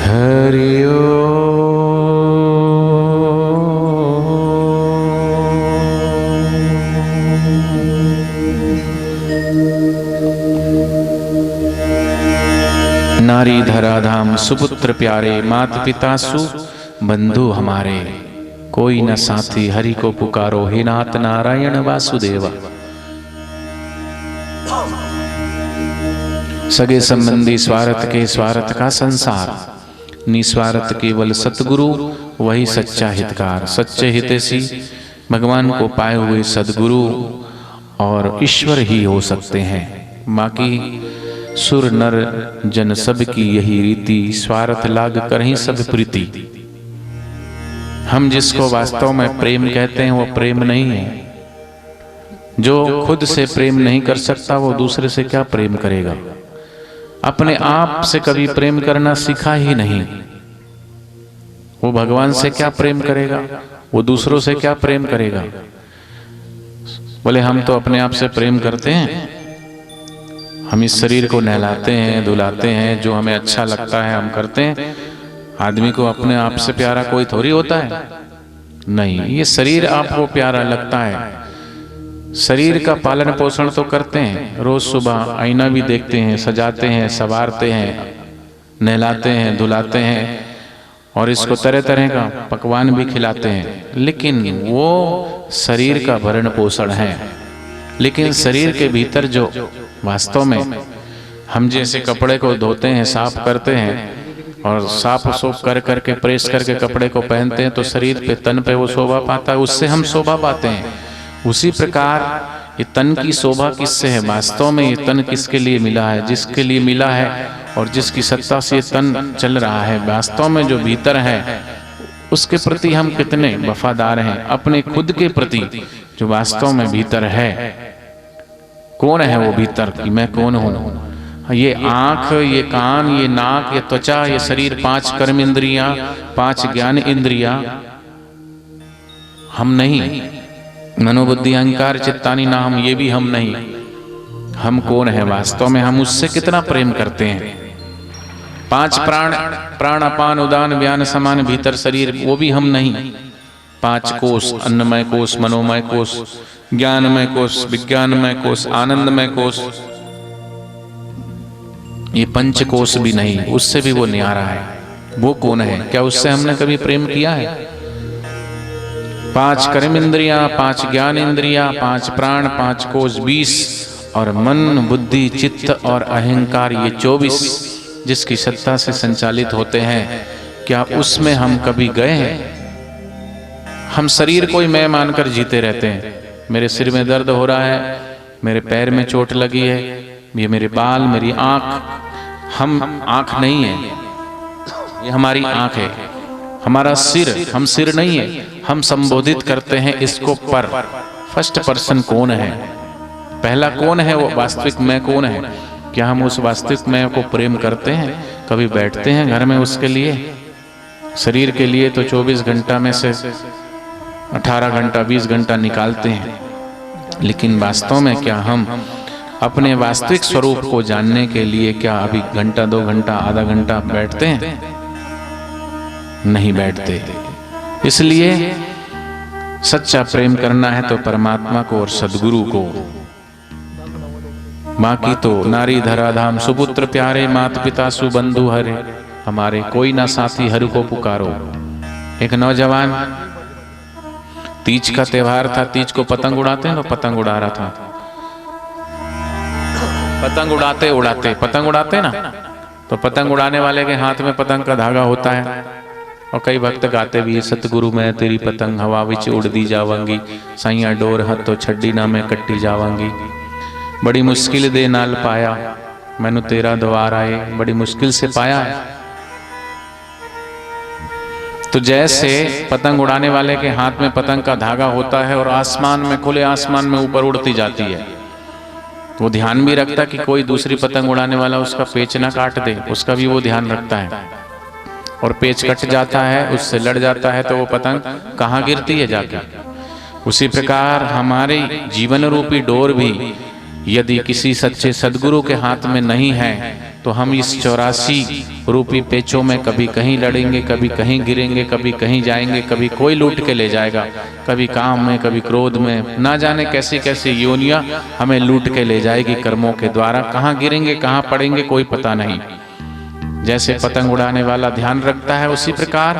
हरि ओम। नारी धरा धाम सुपुत्र प्यारे, मात पिता सु बंधु हमारे, कोई न साथी हरि को पुकारो, हे नाथ नारायण वासुदेवा। सगे संबंधी स्वार्थ के स्वार्थ का संसार, निस्वार्थ केवल सतगुरु वही सच्चा हितकार। सच्चे हितैषी भगवान को पाए हुए सदगुरु और ईश्वर ही हो सकते हैं। बाकी सुर नर जन सब की यही रीति, स्वार्थ लाग कर ही सब प्रीति। हम जिसको वास्तव में प्रेम कहते हैं वो प्रेम नहीं है। जो खुद से प्रेम नहीं कर सकता वो दूसरे से क्या प्रेम करेगा? अपने आप से कभी प्रेम करना सीखा ही नहीं, वो भगवान से क्या प्रेम करेगा? वो दूसरों से क्या प्रेम करेगा? बोले हम तो अपने आप से प्रेम करते हैं, हम इस शरीर को नहलाते हैं, धुलाते हैं, जो हमें अच्छा लगता है हम करते हैं। आदमी को अपने आप से प्यारा कोई थोड़ी होता है। नहीं, ये शरीर आपको प्यारा लगता है। शरीर का पालन पोषण तो करते हैं, रोज सुबह आईना भी देखते हैं, सजाते हैं, संवारते हैं, नहलाते हैं, धुलाते हैं और इसको तरह तरह का पकवान भी खिलाते हैं। लेकिन वो शरीर का भरण पोषण है। लेकिन शरीर के भीतर जो वास्तव में हम जैसे कपड़े को धोते हैं, साफ करते हैं और साफ सोप कर करके प्रेस करके कपड़े को पहनते हैं तो शरीर पे, तन पे वो शोभा पाता है, उससे हम शोभा पाते हैं। उसी प्रकार ये तन की शोभा किससे है? वास्तव में ये तन किसके लिए मिला है? जिसके लिए मिला है और जिसकी सत्ता से ये तन चल रहा है, वास्तव में जो भीतर है उसके प्रति हम कितने वफादार हैं? अपने खुद के प्रति जो वास्तव में भीतर है, कौन है वो भीतर कि मैं कौन हूं? ये आंख, ये कान, ये नाक, ये त्वचा, ये शरीर, 5 कर्म इंद्रियां, 5 ज्ञान इंद्रियां हम नहीं। मनोबुद्धि अहंकार चित्तानि नाम, ये भी हम नहीं। हम कौन है वास्तव में, हम उससे कितना प्रेम करते हैं। 5 प्राण, प्राण अपान उदान व्यान समान भीतर शरीर, वो भी हम नहीं। 5 कोष, अन्नमय कोष, मनोमय कोष, ज्ञानमय कोष, विज्ञानमय कोष, आनंदमय कोष, ये 5 कोष भी नहीं, उससे भी वो न्यारा है। वो कौन है? क्या उससे हमने कभी प्रेम किया है? 5 कर्म इंद्रियां, 5 ज्ञान इंद्रियां, 5 प्राण, 5 कोष 20, और मन, बुद्धि, चित्त और अहंकार ये 24 जिसकी सत्ता से संचालित होते हैं। क्या उसमें हम कभी गए हैं? हम शरीर को ही मैं मानकर जीते रहते हैं। मेरे सिर में दर्द हो रहा है, मेरे पैर में चोट लगी है, ये मेरे बाल, मेरी आंख। हम आंख नहीं है, ये हमारी आंख है। हमारा सिर, हम सिर नहीं है। हम संबोधित करते हैं इसको पर। फर्स्ट पर्सन कौन है? पहला कौन है? वो वास्तविक मैं कौन है? क्या हम उस वास्तविक मैं को प्रेम करते हैं? कभी बैठते हैं घर में उसके लिए? शरीर के लिए तो 24 घंटा में से 18 घंटा 20 घंटा निकालते हैं, लेकिन वास्तव में क्या हम अपने वास्तविक स्वरूप को जानने के लिए क्या अभी घंटा 2 घंटा आधा घंटा बैठते हैं? नहीं बैठते। इसलिए सच्चा प्रेम करना है तो परमात्मा को और सद्गुरु को। बाकी तो नारी धरा धाम, सुपुत्र प्यारे, मात पिता सुबंधु हरे, हमारे कोई ना साथी हरि को पुकारो। एक नौजवान, तीज का त्योहार था, तीज को पतंग उड़ाते हैं, तो पतंग उड़ा रहा था। पतंग उड़ाते उड़ाते, पतंग उड़ाते ना, तो पतंग उड़ाने वाले के हाथ में पतंग का धागा होता है, और कई भक्त गाते भी, सतगुरु मैं तेरी पतंग हवा विच उड़दी जावांगी, साइया डोर हथों छड्डी ना मैं कट्टी जावांगी, बड़ी मुश्किल दे नाल पाया मैनू तेरा द्वार आए, बड़ी मुश्किल से पाया है। तो जैसे पतंग उड़ाने वाले के हाथ में पतंग का धागा होता है और आसमान में, खुले आसमान में ऊपर उड़ती जाती है, वो ध्यान भी रखता कि कोई दूसरी पतंग उड़ाने वाला उसका पेच ना काट दे, उसका भी वो ध्यान रखता है। और पेच कट जाता है, उससे लड़ जाता है, तो वो पतंग कहाँ गिरती है जाके। उसी प्रकार हमारे जीवन रूपी डोर भी यदि किसी सच्चे सद्गुरु के हाथ में नहीं है, तो हम इस 84 रूपी पेचों में कभी कहीं लड़ेंगे, कभी कहीं गिरेंगे, कभी कहीं जाएंगे, कभी कोई लूट के ले जाएगा, कभी काम में, कभी क्रोध में, ना जाने कैसी कैसी योनियां हमें लूट के ले जाएगी कर्मों के द्वारा। कहाँ गिरेंगे, कहाँ पड़ेंगे, कोई पता नहीं। जैसे पतंग उड़ाने वाला ध्यान रखता है, उसी प्रकार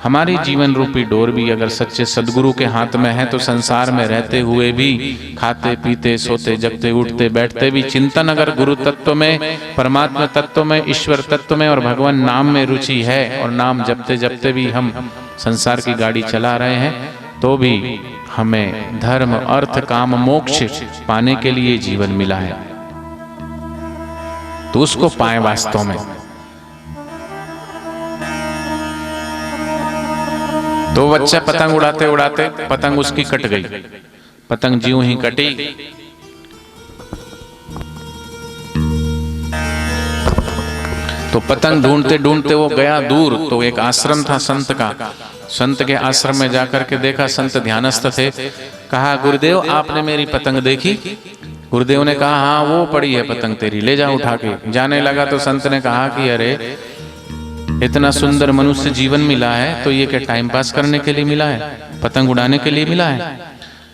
हमारी जीवन रूपी डोर भी अगर सच्चे सद्गुरु के हाथ में है, तो संसार में रहते हुए भी, खाते पीते सोते जगते उठते बैठते भी, चिंतन अगर गुरु तत्व में, परमात्मा तत्व में, ईश्वर तत्व में और भगवान नाम में रुचि है, और नाम जपते जपते भी हम संसार की गाड़ी चला रहे हैं, तो भी हमें धर्म, अर्थ, काम, मोक्ष पाने के लिए जीवन मिला है। तो उसको पाए वास्तव में। तो बच्चा पतंग उड़ाते उड़ाते पतंग उसकी कट गई। पतंग ज्यों ही कटी, तो पतंग ढूंढते ढूंढते वो गया दूर। तो एक आश्रम था संत का, संत के आश्रम में जाकर के देखा, संत ध्यानस्थ थे। कहा, गुरुदेव आपने मेरी पतंग देखी? गुरुदेव ने कहा, हाँ वो पड़ी है पतंग तेरी, ले जा उठा के। जाने लगा तो संत ने कहा कि अरे इतना सुंदर मनुष्य जीवन मिला है, तो ये क्या टाइम पास करने के लिए मिला है, पतंग उड़ाने के लिए मिला है?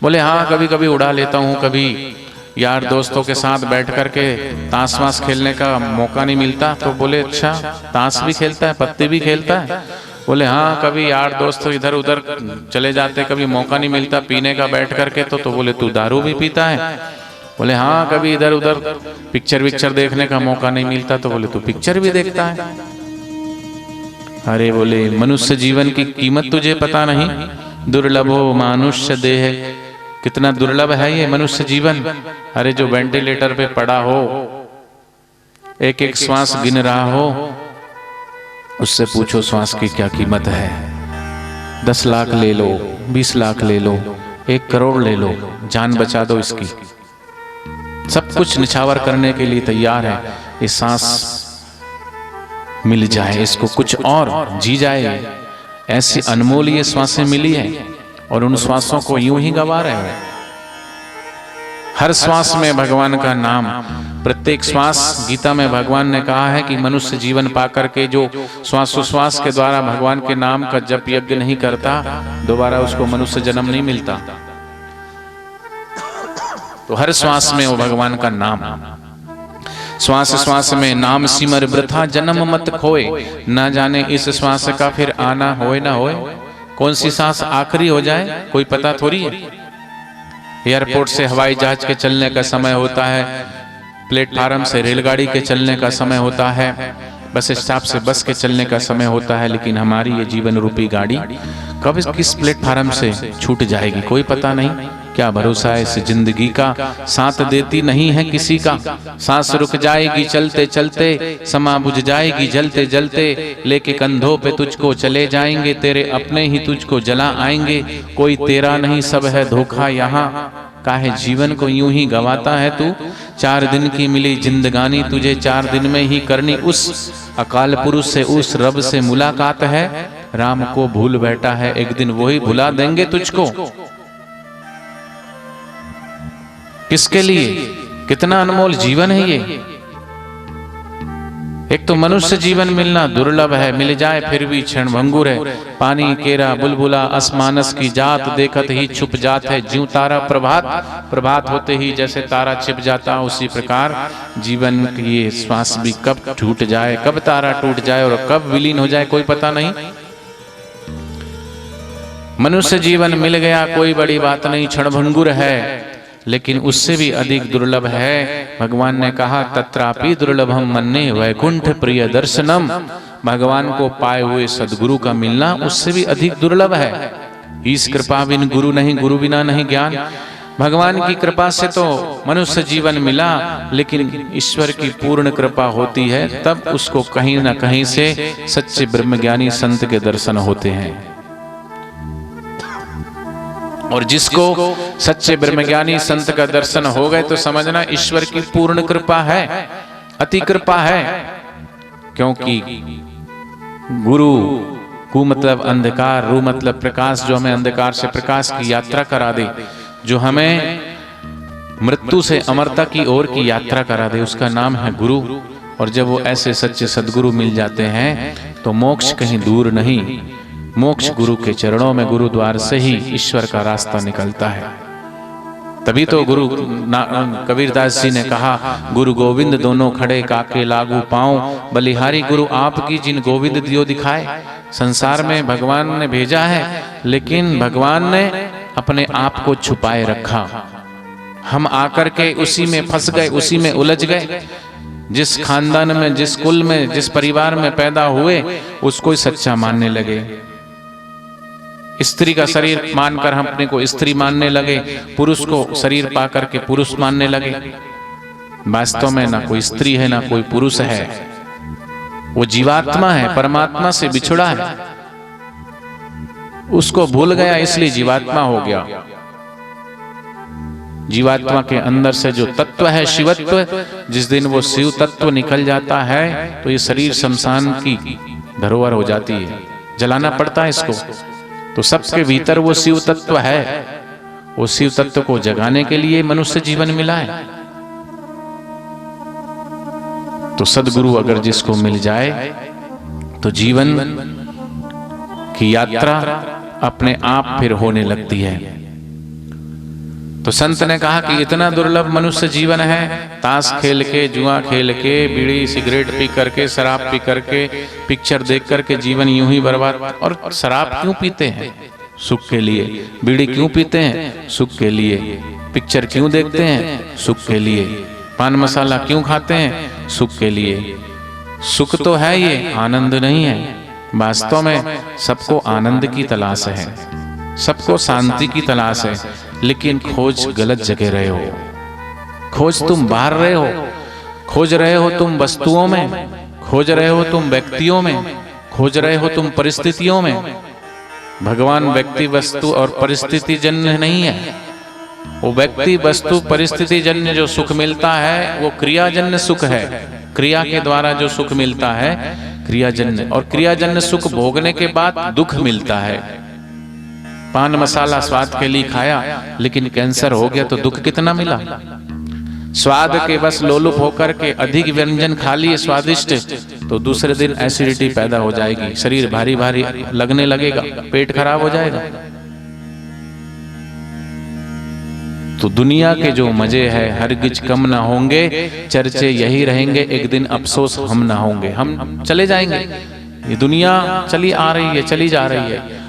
बोले हाँ, कभी कभी उड़ा लेता हूँ, कभी यार दोस्तों के साथ बैठ करके ताश वाश खेलने का मौका नहीं मिलता। तो बोले अच्छा, ताश भी खेलता है, पत्ते भी खेलता है? बोले हाँ, कभी यार दोस्त इधर उधर चले जाते, कभी मौका नहीं मिलता पीने का बैठ करके। तो बोले तू दारू भी पीता है? बोले हाँ, कभी इधर उधर पिक्चर विक्चर देखने का मौका नहीं मिलता। तो बोले तू पिक्चर भी देखता है? अरे बोले मनुष्य जीवन की कीमत तुझे पता नहीं? दुर्लभो मानुष्य देह, कितना दुर्लभ है ये मनुष्य जीवन। अरे जो वेंटिलेटर पे पड़ा हो, एक एक श्वास गिन रहा हो, उससे पूछो श्वास की क्या कीमत है। 10 लाख ले लो, 20 लाख ले लो, 1 करोड़ ले लो, जान बचा दो इसकी। सब कुछ निछावर करने के लिए तैयार है, ये सांस मिल जाए, इसको कुछ और जी जाए। ऐसी अनमोल ये श्वासें मिली है, और उन श्वासों को यूं ही गवा रहे हैं। हर श्वास में भगवान का नाम, प्रत्येक श्वास। गीता में भगवान ने कहा है कि मनुष्य जीवन पाकर के जो श्वासोश्वास के द्वारा भगवान के नाम का जप यज्ञ नहीं करता, दोबारा उसको मनुष्य जन्म नहीं मिलता। तो हर श्वास में वो भगवान का नाम, श्वास श्वास में नाम सिमर वृथा जन्म मत खोए, ना जाने इस श्वास का फिर आना होए ना होए। कौन सी सांस आखिरी हो जाए कोई पता थोड़ी है। एयरपोर्ट से हवाई जहाज के चलने का समय होता है, प्लेटफार्म से रेलगाड़ी के चलने का समय होता है, बस स्टॉप से बस के चलने का समय होता है, लेकिन हमारी ये जीवन रूपी गाड़ी कब किस प्लेटफार्म से छूट जाएगी कोई पता नहीं। क्या भरोसा है इस जिंदगी का, साथ देती नहीं है किसी का। सांस रुक जाएगी चलते चलते, समा बुझ जाएगी जलते जलते, लेके कंधों पे तुझको चले जाएंगे, तेरे अपने ही तुझको जला आएंगे। कोई तेरा नहीं सब है धोखा यहाँ, काहे जीवन को यूं ही गवाता है तू। 4 दिन की मिली जिंदगानी तुझे 4 दिन में ही करनी, उस अकाल पुरुष से उस रब से मुलाकात है। राम को भूल बैठा है, एक दिन वही भुला देंगे तुझको। किसके लिए? कितना अनमोल जीवन है ये। एक तो मनुष्य जीवन मिलना दुर्लभ है, मिल जाए फिर भी क्षण भंगुर है। पानी केरा बुलबुला असमानस की जात, देखत ही छुप जात है ज्यों तारा प्रभात। प्रभात होते ही जैसे तारा छिप जाता, उसी प्रकार जीवन की ये श्वास भी कब टूट जाए, कब तारा टूट जाए और कब विलीन हो जाए कोई पता नहीं। मनुष्य जीवन मिल गया कोई बड़ी बात नहीं, क्षण भंगुर है, लेकिन उससे भी अधिक दुर्लभ है। भगवान ने कहा तत्रापि दुर्लभम मन्ये वैकुंठ प्रिय दर्शनम। भगवान को पाए हुए सदगुरु का मिलना उससे भी अधिक दुर्लभ है। इस कृपा बिन गुरु नहीं, गुरु बिना नहीं ज्ञान। भगवान की कृपा से तो मनुष्य जीवन मिला, लेकिन ईश्वर की पूर्ण कृपा होती है तब उसको कहीं ना कहीं से सच्चे ब्रह्मज्ञानी संत के दर्शन होते हैं। और जिसको सच्चे ब्रह्मज्ञानी संत का दर्शन हो गए तो समझना ईश्वर की पूर्ण कृपा है, अति कृपा है। क्योंकि गुरु कु मतलब अंधकार, रू मतलब प्रकाश, जो हमें अंधकार से प्रकाश की यात्रा करा दे, जो हमें मृत्यु से अमरता की ओर की यात्रा करा दे, उसका नाम है गुरु। और जब वो ऐसे सच्चे सदगुरु मिल जाते हैं तो मोक्ष कहीं दूर नहीं, मोक्ष गुरु के चरणों में, गुरुद्वार से ही ईश्वर का रास्ता निकलता है। तभी तो गुरु कबीरदास जी ने कहा, गुरु गोविंद दोनों खड़े काके लागू पाऊं, बलिहारी गुरु आपकी जिन गोविंद दियो दिखाए। संसार में भगवान ने भेजा है, लेकिन भगवान ने अपने आप को छुपाए रखा। हम आकर के उसी में फंस गए, उसी में उलझ गए। जिस खानदान में, जिस कुल में, जिस परिवार में पैदा हुए उसको ही सच्चा मानने लगे। स्त्री का शरीर मानकर हम अपने को स्त्री मानने लगे, पुरुष को शरीर पा करके पुरुष मानने लगे। वास्तव में ना कोई स्त्री है ना कोई पुरुष है, वो जीवात्मा है, परमात्मा से बिछड़ा है। उसको भूल गया इसलिए जीवात्मा हो गया। जीवात्मा के अंदर से जो तत्व है शिवत्व, जिस दिन वो शिव तत्व निकल जाता है तो ये शरीर शमशान की धरोहर हो जाती है, जलाना पड़ता है इसको। तो सबके भीतर वो शिव तत्व है, वो शिव तत्व को जगाने के लिए मनुष्य जीवन मिला है। तो सदगुरु अगर जिसको मिल जाए तो जीवन की यात्रा अपने आप फिर होने लगती है। तो संत ने कहा कि इतना दुर्लभ मनुष्य जीवन है, ताश खेल के, जुआ खेल के, बीड़ी सिगरेट पी करके, शराब पी करके, पिक्चर देख करके जीवन यूं ही बर्बाद। और शराब क्यों पीते हैं? सुख के लिए। बीड़ी क्यों पीते हैं? सुख के लिए। पिक्चर क्यों देखते हैं? सुख के लिए। पान मसाला क्यों खाते हैं? सुख के लिए। सुख तो है ये, आनंद नहीं है। वास्तव में सबको आनंद की तलाश है, सबको शांति की तलाश है, लेकिन खोज गलत जगह रहे हो। खोज तुम बाहर रहे हो, खोज रहे हो तुम वस्तुओं में, खोज रहे हो तुम व्यक्तियों में, खोज रहे हो तुम परिस्थितियों में। भगवान व्यक्ति वस्तु और परिस्थिति जन्य नहीं है। वो व्यक्ति वस्तु परिस्थिति जन्य जो सुख मिलता है वो क्रियाजन्य सुख है। क्रिया के द्वारा जो सुख मिलता है क्रियाजन्य, और क्रियाजन्य सुख भोगने के बाद दुख मिलता है। पान मसाला स्वाद के लिए खाया, लेकिन कैंसर हो गया तो दुख कितना मिला। स्वाद के बस लोलुप होकर के अधिक व्यंजन खा लिए स्वादिष्ट, तो दूसरे दिन एसिडिटी पैदा हो जाएगी, शरीर भारी भारी लगने लगेगा, पेट खराब हो जाएगा। तो दुनिया के जो मजे हैं हरगिज कम ना होंगे, चर्चे यही रहेंगे, एक दिन अफसोस हम ना होंगे, हम चले जाएंगे। ये दुनिया चली आ रही है, चली जा रही है,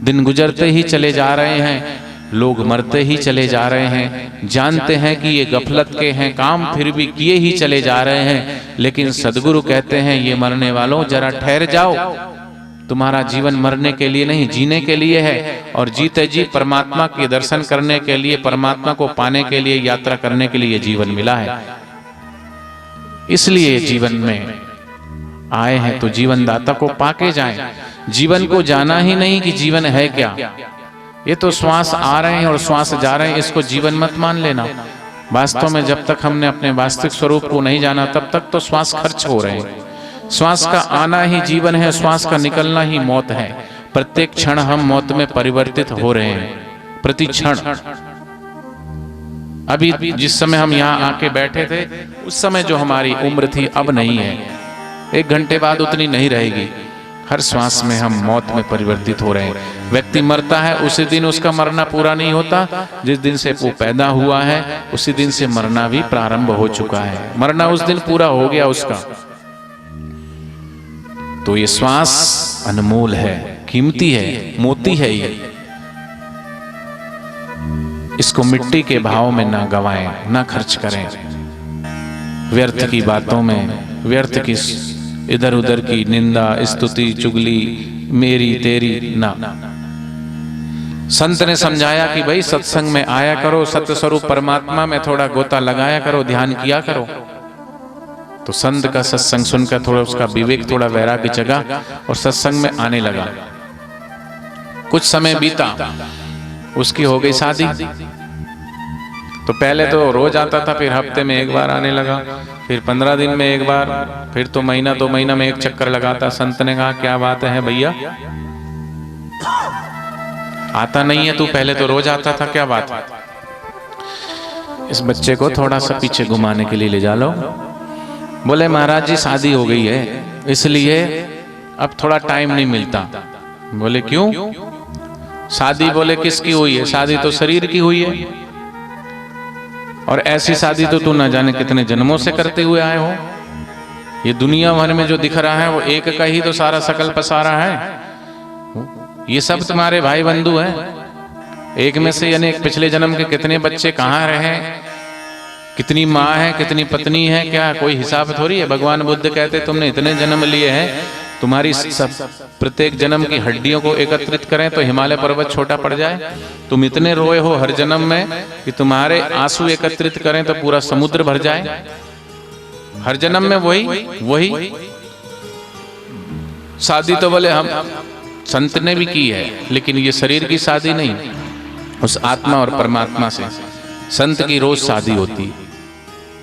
दिन गुजरते ही चले जा रहे हैं, लोग मरते ही चले जा रहे हैं। जानते हैं कि ये गफलत के हैं काम, फिर भी किए ही चले जा रहे हैं। लेकिन सदगुरु कहते हैं ये मरने वालों जरा ठहर जाओ, तुम्हारा जीवन मरने के लिए नहीं जीने के लिए है, और जीते जी परमात्मा के दर्शन करने के लिए, परमात्मा को पाने के लिए, यात्रा करने के लिए जीवन मिला है। इसलिए जीवन में आए हैं तो जीवन दाता को पाके जाएं। जीवन को जाना ही नहीं कि जीवन है क्या, ये तो श्वास आ रहे हैं और श्वास जा रहे हैं, इसको जीवन मत मान लेना। वास्तव में जब तक हमने अपने वास्तविक स्वरूप को नहीं जाना तब तक तो श्वास खर्च हो रहे हैं। श्वास का आना ही जीवन है, श्वास का निकलना ही मौत है। प्रत्येक क्षण हम मौत में परिवर्तित हो रहे हैं, प्रति क्षण। अभी जिस समय हम यहाँ आके बैठे थे उस समय जो हमारी उम्र थी अब नहीं है, 1 घंटे बाद उतनी नहीं रहेगी। हर श्वास में हम मौत में परिवर्तित हो रहे हैं। व्यक्ति मरता है उसी दिन उसका मरना पूरा नहीं होता, जिस दिन से वो पैदा हुआ है उसी दिन से मरना भी प्रारंभ हो चुका है, मरना उस दिन पूरा हो गया उसका। तो ये श्वास अनमोल है, कीमती है, मोती है ये। इसको मिट्टी के भाव में ना गवाएं, ना खर्च करें, व्यर्थ की बातों में, व्यर्थ की इधर उधर की निंदा स्तुति चुगली मेरी तेरी ना। संत ने समझाया कि भाई सत्संग में आया करो, सत्य स्वरूप परमात्मा में थोड़ा गोता लगाया करो, ध्यान किया करो। तो संत का सत्संग सुनकर थोड़ा उसका विवेक, थोड़ा वैराग्य जगा और सत्संग में आने लगा। कुछ समय बीता, उसकी हो गई शादी। तो पहले तो रोज आता था, फिर हफ्ते में 1 बार आने लगा, फिर 15 दिन में 1 बार, फिर तो महीना 2 महीना में 1 चक्कर लगाता। संत ने कहा क्या बात है भैया, आता नहीं है तू, पहले तो रोज आता था, क्या बात है? इस बच्चे को थोड़ा सा पीछे घुमाने के लिए ले जा लो। बोले महाराज जी शादी हो गई है इसलिए अब थोड़ा टाइम नहीं मिलता। बोले क्यों? शादी बोले किसकी हुई है? शादी तो शरीर की हुई है, और ऐसी शादी तो तू ना जाने कितने जन्मों से करते हुए आए हो। ये दुनिया भर में जो दिख रहा है वो एक का ही तो सारा सकल पसारा है। ये सब तुम्हारे भाई बंधु हैं। एक में से यानी पिछले जन्म के कितने बच्चे कहाँ रहे, कितनी माँ है, कितनी पत्नी है, क्या कोई हिसाब थोड़ी है। भगवान बुद्ध कहते तुमने इतने जन्म लिए हैं, तुम्हारी सब प्रत्येक जन्म की हड्डियों को एकत्रित करें तो हिमालय पर्वत छोटा पड़ जाए। तुम इतने रोए हो हर जन्म में कि तुम्हारे आंसू एकत्रित करें तो पूरा समुद्र भर जाए। हर जन्म में वही शादी तो बोले हम संत ने भी की है, लेकिन ये शरीर की शादी नहीं, उस आत्मा और परमात्मा से। संत की रोज शादी होती है,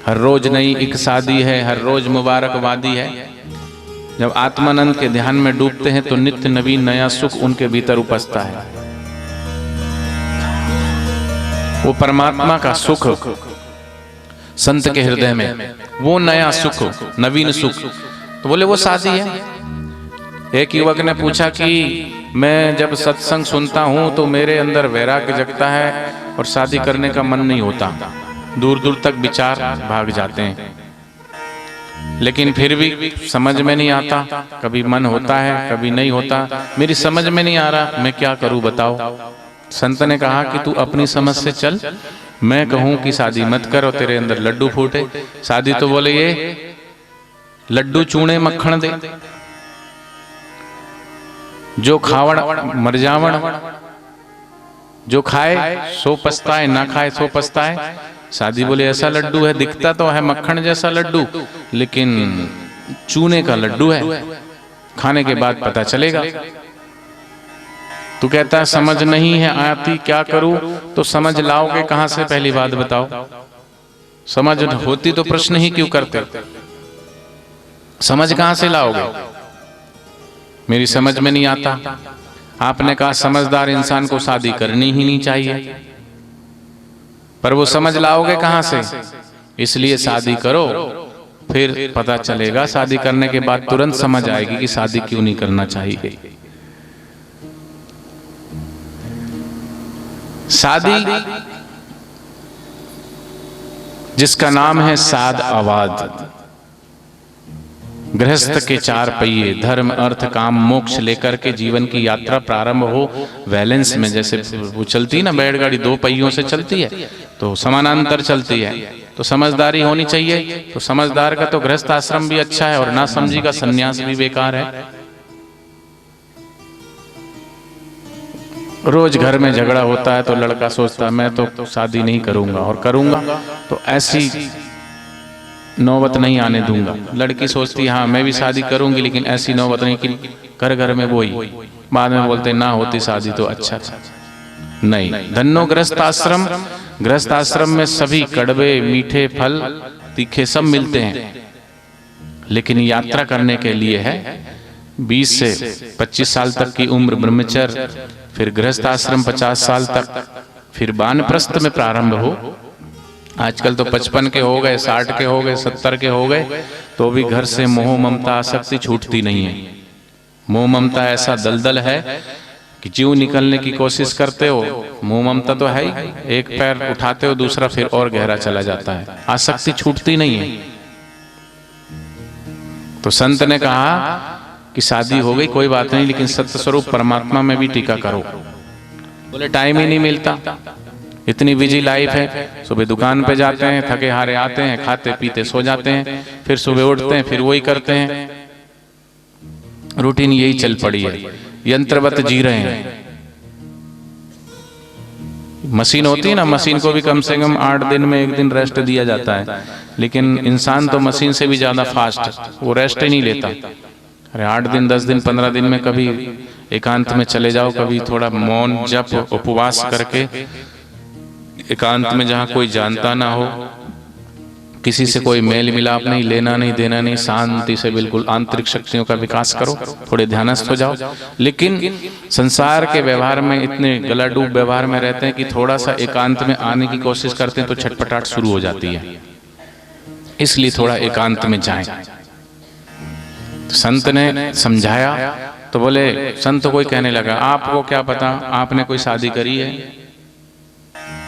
हर रोज नई एक शादी है, हर रोज मुबारकबादी है। जब आत्मानंद के ध्यान में डूबते हैं तो नित्य नवीन नया सुख उनके भीतर उपजता है। वो परमात्मा का सुख संत के हृदय में, वो नया सुख, नवीन सुख। तो बोले वो शादी है। एक युवक ने पूछा कि मैं जब सत्संग सुनता हूं तो मेरे अंदर वैराग्य जगता है और शादी करने का मन नहीं होता, दूर दूर तक विचार भाग जाते हैं, लेकिन फिर भी समझ में नहीं आता, कभी मन होता है कभी नहीं होता। मेरी समझ में नहीं आ रहा, मैं क्या करूं बताओ। संत ने कहा कि तू अपनी समझ से चल, मैं कहूं कि शादी मत कर और तेरे अंदर लड्डू फूटे। शादी तो बोले ये लड्डू चूणे मक्खन दे, जो खावण मर जावण, जो खाए सो पछताए, ना खाए सो पछताए। शादी बोले ऐसा लड्डू है, दिखता तो है मक्खन जैसा लड्डू, लेकिन चूने का लड्डू है, खाने के बाद पता चलेगा। तू कहता है समझ नहीं है आती, क्या करूं? तो समझ लाओगे कहां से, पहली बात बताओ। समझ होती तो प्रश्न ही क्यों करते? समझ कहां से लाओगे? मेरी समझ में नहीं आता। आपने कहा समझदार इंसान को शादी करनी ही नहीं चाहिए, पर वो समझ लाओगे कहां से? इसलिए शादी करो, फिर पता चलेगा। शादी करने के बाद तुरंत समझ आएगी कि शादी क्यों नहीं करना चाहिए। शादी जिसका नाम है साद आवाद, गृहस्थ के 4 पहिए धर्म अर्थ काम मोक्ष लेकर के जीवन की यात्रा प्रारंभ हो बैलेंस में। जैसे वो चलती है ना बैलगाड़ी, 2 पहियों से चलती है तो समानांतर चलती है, तो समझदारी होनी चाहिए। तो समझदार का तो गृहस्थ आश्रम भी अच्छा है और ना समझी का सन्यास भी बेकार है। रोज घर में झगड़ा होता है तो लड़का सोचता है मैं तो शादी नहीं करूंगा, और करूंगा तो ऐसी नौबत नहीं आने दूंगा। लड़की सोचती है हाँ मैं भी शादी करूंगी लेकिन ऐसी नौबत नहीं, कि घर घर में वही बाद में बोलते ना होती शादी तो अच्छा था। नहीं, धन्नो गृहस्थ आश्रम। गृहस्थ आश्रम में सभी कड़वे मीठे फल तीखे सब मिलते हैं, लेकिन यात्रा करने के लिए है 20 से 25 साल तक की उम्र ब्रह्मचर्य, फिर गृहस्थ आश्रम 50 साल तक, फिर वानप्रस्थ में प्रारंभ हो। आजकल तो 55 के हो गए, 60 के हो गए, 70 के हो गए, तो भी घर से मोह ममता आसक्ति छूटती नहीं है। मोह ममता ऐसा दलदल है कि जीव निकलने की कोशिश करते हो, मोह ममता तो है ही, एक पैर उठाते हो दूसरा फिर और गहरा चला जाता है, आसक्ति छूटती नहीं है। तो संत ने कहा कि शादी हो गई कोई बात नहीं, लेकिन सत्य स्वरूप परमात्मा में भी टीका करो। बोले टाइम ही नहीं मिलता, इतनी बिजी लाइफ है। सुबह दुकान पे जाते हैं, थके हारे आते हैं, खाते पीते सो जाते हैं, फिर सुबह उठते हैं फिर वही करते हैं। रूटीन यही चल पड़ी है, यंत्रवत जी रहे हैं। मशीन होती है ना, मशीन को भी कम से कम 8 दिन में 1 दिन रेस्ट दिया जाता है, लेकिन इंसान तो मशीन से भी ज्यादा फास्ट, वो रेस्ट ही नहीं लेता। अरे 8 दिन 10 दिन 15 दिन में कभी एकांत में चले जाओ, कभी थोड़ा मौन जप उपवास करके एकांत में जहाँ कोई जानता ना हो, किसी से कोई मेल मिलाप नहीं, लेना नहीं देना नहीं, शांति से बिल्कुल आंतरिक शक्तियों का विकास करो, थोड़े ध्यानस्थ हो जाओ। लेकिन संसार के व्यवहार में इतने गलाडूब व्यवहार में रहते हैं कि थोड़ा सा एकांत में आने की कोशिश करते हैं तो छटपटाहट शुरू हो जाती है। इसलिए थोड़ा एकांत में जाएं। संत ने समझाया तो बोले, संत कोई कहने लगा आपको क्या पता आपने कोई शादी करी है?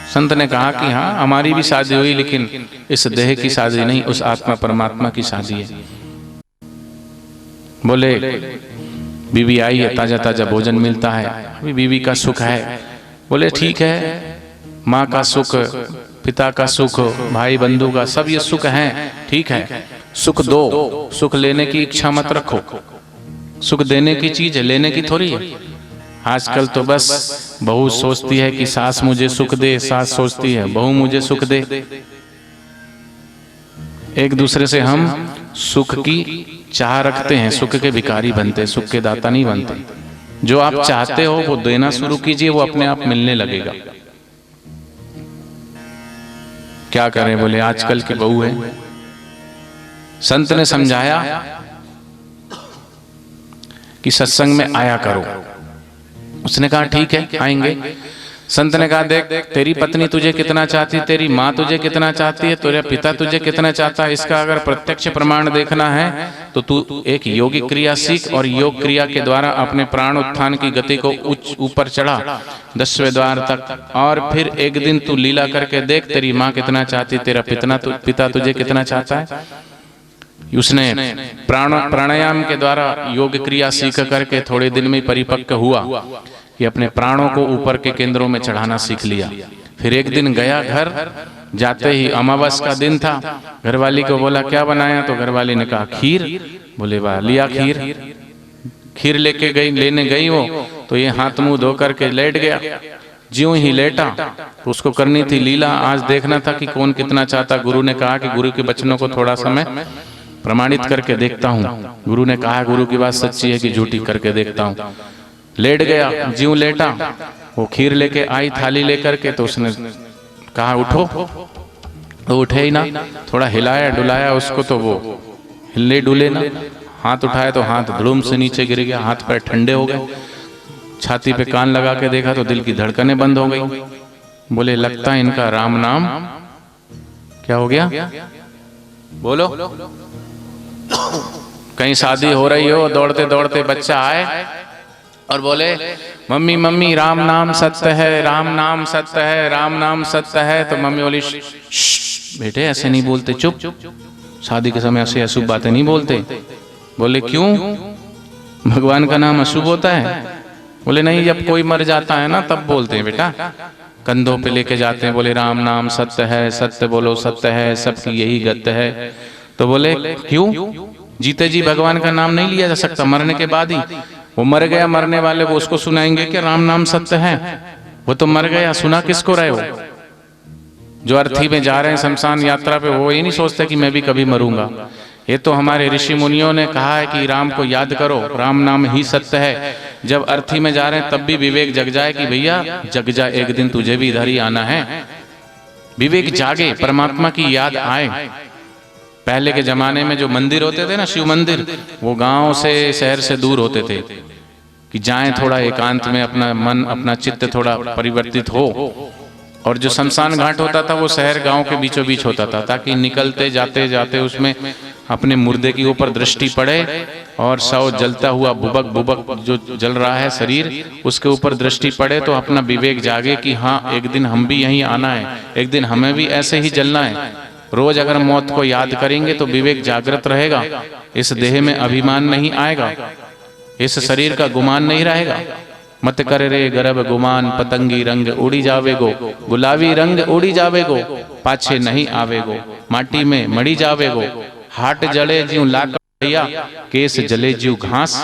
संत ने कहा कि हाँ हमारी भी शादी हुई, लेकिन इस देह की शादी नहीं, उस आत्मा परमात्मा की शादी है। बोले बीवी आई है, ताजा ताजा भोजन मिलता है, अभी बीवी का सुख है। बोले ठीक है, माँ का सुख, पिता का सुख, भाई बंधु का, सब ये सुख है, ठीक है, सुख दो, सुख लेने की इच्छा मत रखो। सुख देने की चीज है, लेने की थोड़ी है। आजकल तो बस बहू सोचती है कि सास मुझे सुख दे, सास सोचती है बहू मुझे सुख दे। एक दूसरे से हम सुख की चाह रखते हैं, सुख के भिखारी बनते, सुख के दाता नहीं बनते। जो आप चाहते हो वो देना शुरू कीजिए, वो अपने आप मिलने लगेगा। क्या करें? बोले आजकल की बहू है। संत ने समझाया कि सत्संग में आया करो। उसने कहा ठीक है आएंगे। संत ने कहा देख, तेरी पत्नी तुझे कितना चाहती है, तेरी माँ तुझे कितना चाहती है, तेरा पिता तुझे कितना चाहता है, इसका अगर प्रत्यक्ष प्रमाण देखना है तो तू एक योगिक क्रिया सीख और योग क्रिया के द्वारा अपने प्राण उत्थान की गति को ऊपर चढ़ा 10वें द्वार तक, और फिर एक दिन तू लीला करके देख, तेरी माँ कितना चाहती, तेरा पिता तुझे कितना चाहता है। उसने प्राणायाम के द्वारा योग क्रिया सीख करके थोड़े दिन में परिपक्व हुआ कि अपने प्राणों को ऊपर के केंद्रों में चढ़ाना सीख लिया। फिर एक दिन गया घर, जाते ही अमावस का दिन था। घरवाली को बोला क्या बनाया, तो घरवाली ने कहा खीर। बोले वाह, लिया खीर। खीर लेने गई वो, तो ये हाथ मुंह धो करके लेट गया। ज्यों ही लेटा तो उसको करनी थी लीला, आज देखना था कि कौन कितना चाहता। गुरु ने कहा कि गुरु के वचनों को थोड़ा समय प्रमाणित करके देखता हूँ। गुरु ने कहा गुरु की बात सच्ची है कि झूठी, करके देखता हूँ। लेट गया, ज्यों लेटा वो खीर लेके आई थाली लेकर के, तो उसने कहा उठो, तो उठे ही ना। थोड़ा हिलाया डुलाया उसको, तो वो हिले डुले ना। हाथ उठाया तो हाथ धड़ूम से नीचे गिर गया, हाथ पैर ठंडे हो गए। छाती पे कान लगा के देखा तो दिल की धड़कनें बंद हो गई। बोले लगता है इनका राम नाम क्या हो गया, बोलो। कहीं शादी हो रही हो, दौड़ते दौड़ते बच्चा आए और बोले मम्मी मम्मी राम नाम सत्य है, राम नाम सत्य है, राम नाम सत्य है। तो मम्मी बोली बेटे ऐसे नहीं बोलते, चुप, शादी के समय ऐसे अशुभ बातें नहीं बोलते। बोले क्यों, भगवान का नाम अशुभ होता है? बोले नहीं, जब कोई मर जाता है ना तब बोलते हैं बेटा, कंधों पे लेके जाते हैं, बोले राम नाम सत्य है, सत्य बोलो सत्य है, सबकी यही गत्य है। तो बोले क्यों, जीते जी भगवान का नाम नहीं लिया जा सकता, मरने के बाद ही। वो मर गया, मरने वाले वो उसको सुनाएंगे कि राम नाम सत्य है? वो तो मर गया, सुना किसको रहे हो? जो अर्थी में जा रहे हैं शमशान यात्रा पे, वो ये नहीं सोचते कि मैं भी कभी मरूंगा। ये तो हमारे ऋषि मुनियों ने कहा है कि राम को याद करो, राम नाम ही सत्य है। जब अर्थी में जा रहे हैं तब भी विवेक जग जाए कि भैया जग जा, एक दिन तुझे भी इधर ही आना है। विवेक जागे, परमात्मा की याद आए। पहले के जमाने में जो मंदिर होते थे ना, शिव मंदिर, वो गांव से शहर से दूर होते थे कि जाएं थोड़ा एकांत में, अपना मन अपना चित्त थोड़ा परिवर्तित हो। और जो शमशान घाट होता था वो शहर गांव के बीचों बीच होता था, ताकि निकलते जाते जाते उसमें अपने मुर्दे के ऊपर दृष्टि पड़े और शव जलता हुआ बुबक बुबक जो जल रहा है शरीर, उसके ऊपर दृष्टि पड़े तो अपना विवेक जागे कि हाँ एक दिन हम भी यहीं आना है, एक दिन हमें भी ऐसे ही जलना है। रोज अगर मौत को याद करेंगे तो विवेक जागृत रहेगा, इस देह में अभिमान नहीं आएगा, इस शरीर का गुमान नहीं रहेगा। मत करे रे गर्भ गुमान, पतंगी रंग उड़ी जावेगो, गुलाबी रंग उड़ी जावेगो, पाछे नहीं आवेगो, माटी में मड़ी जावेगो, हाट जले ज्यों लाकर भैया, केस जले ज्यों घास।